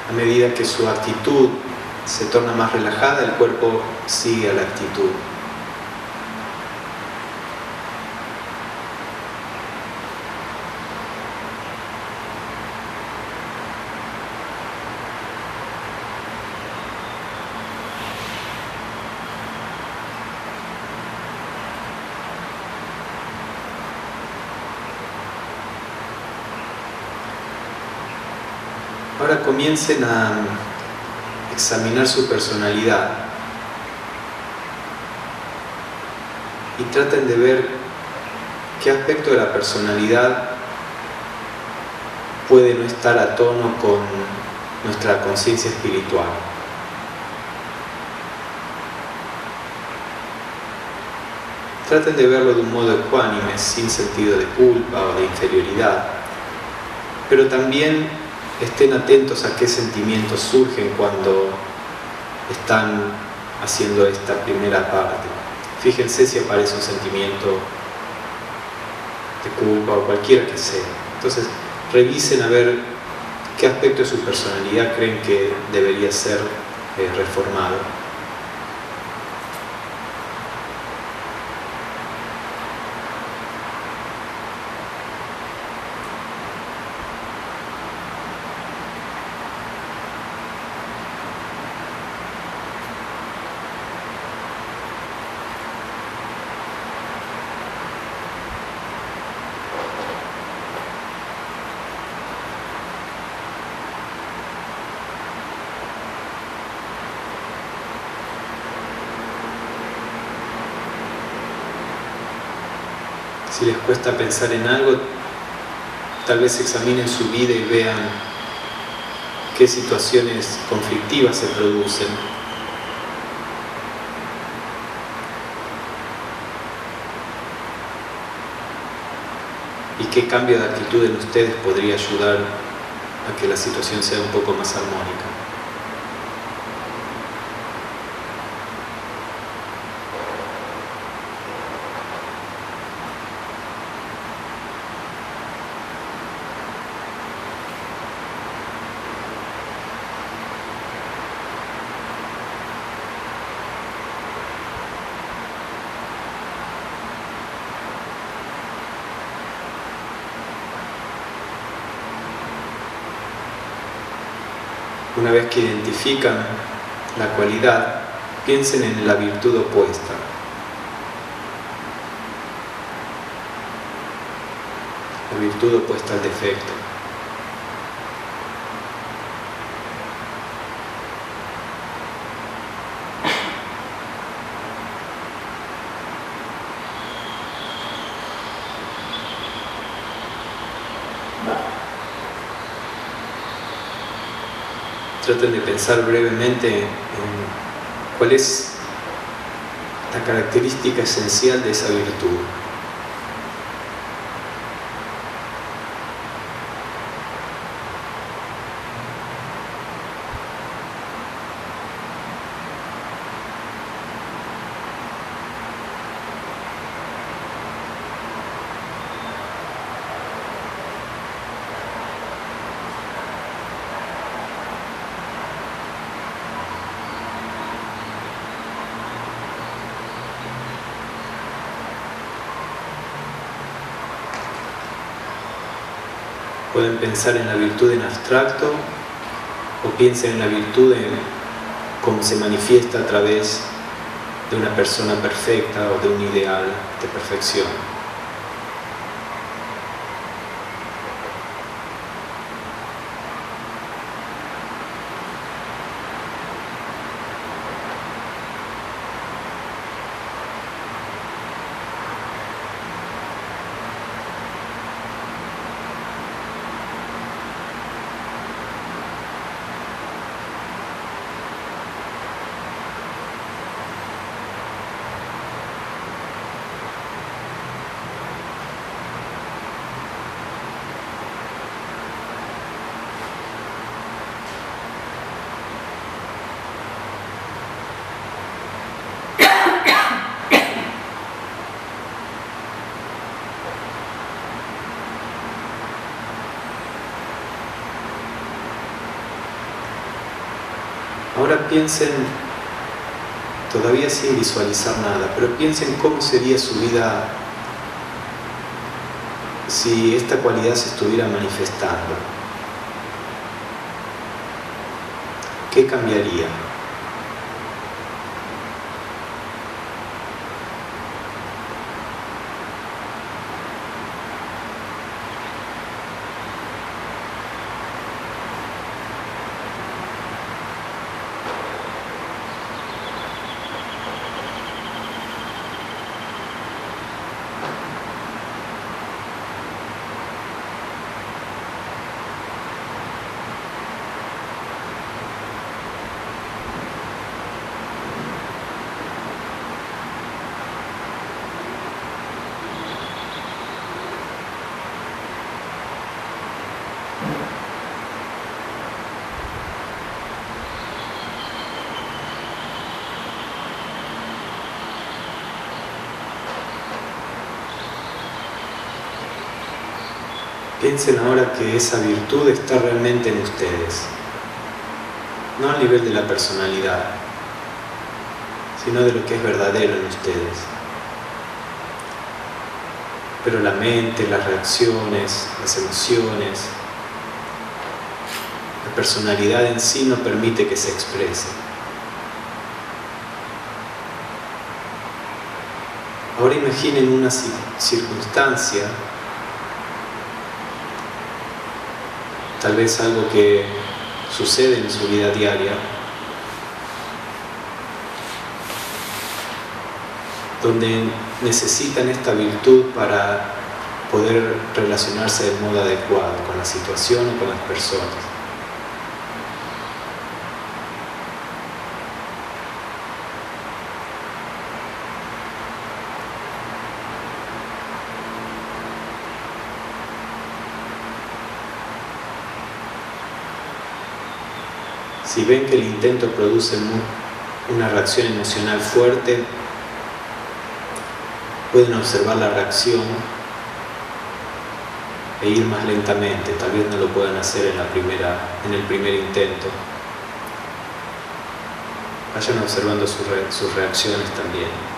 Speaker 1: A medida que su actitud se torna más relajada, el cuerpo sigue a la actitud. Ahora comiencen a examinar su personalidad y traten de ver qué aspecto de la personalidad puede no estar a tono con nuestra conciencia espiritual. Traten de verlo de un modo ecuánime, sin sentido de culpa o de inferioridad, pero también estén atentos a qué sentimientos surgen cuando están haciendo esta primera parte. Fíjense si aparece un sentimiento de culpa o cualquiera que sea. Entonces, revisen a ver qué aspecto de su personalidad creen que debería ser reformado. Si les cuesta pensar en algo, tal vez examinen su vida y vean qué situaciones conflictivas se producen. Y qué cambio de actitud en ustedes podría ayudar a que la situación sea un poco más armónica. Una vez que identifican la cualidad, piensen en la virtud opuesta. La virtud opuesta al defecto. Traten de pensar brevemente en cuál es la característica esencial de esa virtud. Pueden pensar en la virtud en abstracto o piensen en la virtud en cómo se manifiesta a través de una persona perfecta o de un ideal de perfección. Ahora piensen, todavía sin visualizar nada, pero piensen cómo sería su vida si esta cualidad se estuviera manifestando. ¿Qué cambiaría? Piensen ahora que esa virtud está realmente en ustedes, no al nivel de la personalidad, sino de lo que es verdadero en ustedes. Pero la mente, las reacciones, las emociones, la personalidad en sí no permite que se exprese. Ahora imaginen una circunstancia, tal vez algo que sucede en su vida diaria, donde necesitan esta virtud para poder relacionarse del modo adecuado con la situación o con las personas. Si ven que el intento produce una reacción emocional fuerte, pueden observar la reacción e ir más lentamente. Tal vez no lo puedan hacer en el primer intento. Vayan observando sus reacciones también.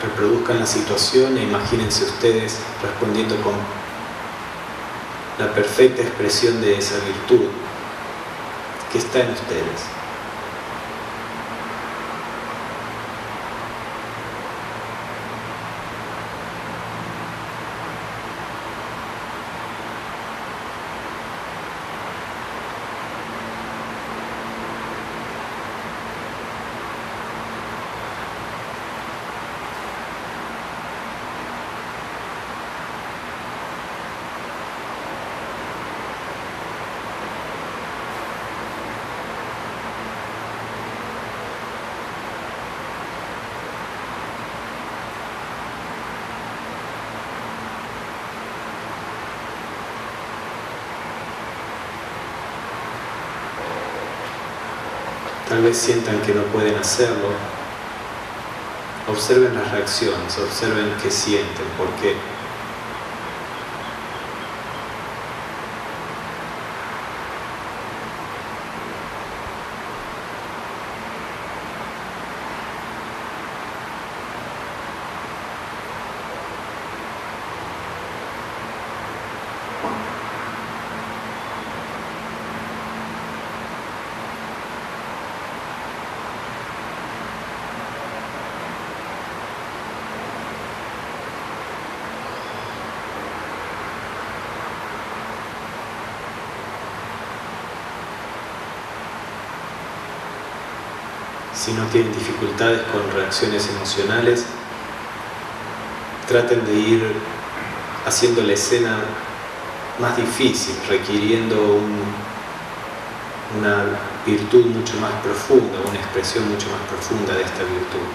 Speaker 1: Reproduzcan la situación e imagínense ustedes respondiendo con la perfecta expresión de esa virtud que está en ustedes. Tal vez sientan que no pueden hacerlo. Observen las reacciones, observen qué sienten, por qué. Si no tienen dificultades con reacciones emocionales, traten de ir haciendo la escena más difícil, requiriendo una virtud mucho más profunda, una expresión mucho más profunda de esta virtud.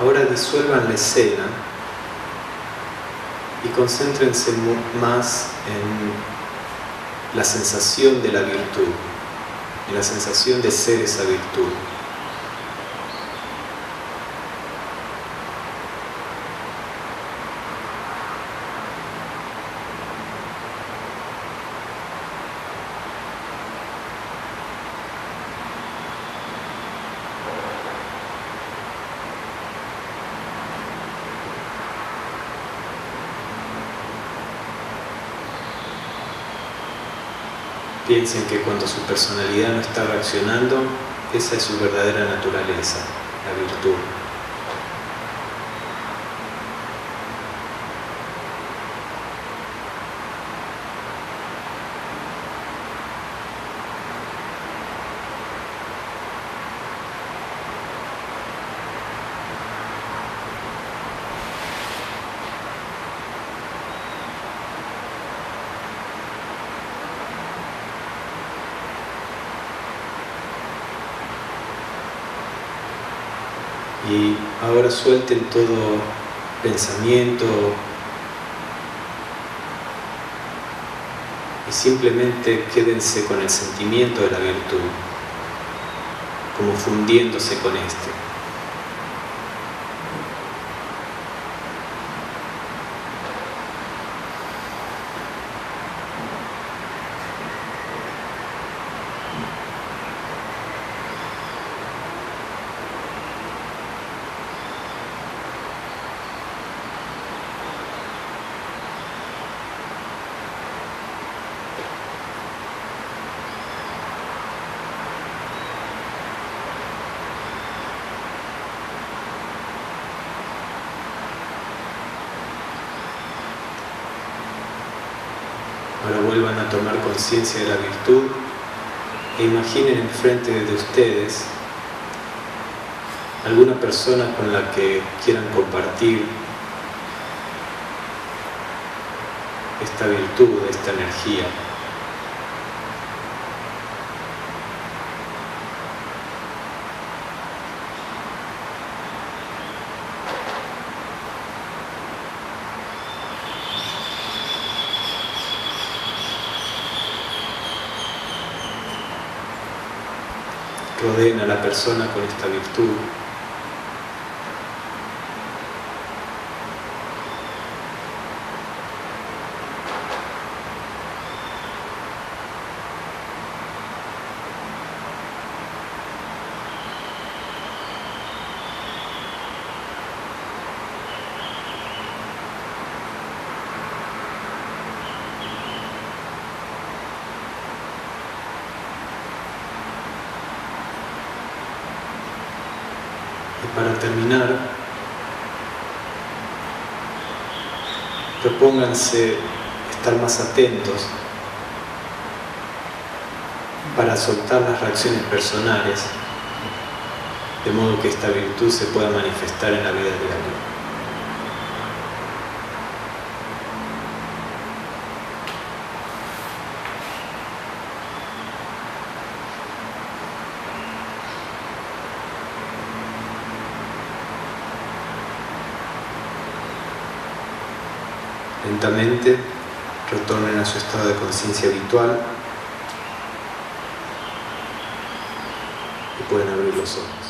Speaker 1: Ahora disuelvan la escena y concéntrense más en la sensación de la virtud, en la sensación de ser esa virtud. Piensen que cuando su personalidad no está reaccionando, esa es su verdadera naturaleza, la virtud. Y ahora suelten todo pensamiento y simplemente quédense con el sentimiento de la virtud, como fundiéndose con este. Ahora vuelvan a tomar conciencia de la virtud e imaginen enfrente de ustedes alguna persona con la que quieran compartir esta virtud, esta energía. Rodeen a la persona con esta virtud. Para terminar, propónganse estar más atentos para soltar las reacciones personales, de modo que esta virtud se pueda manifestar en la vida diaria. Lentamente retornen a su estado de conciencia habitual y pueden abrir los ojos.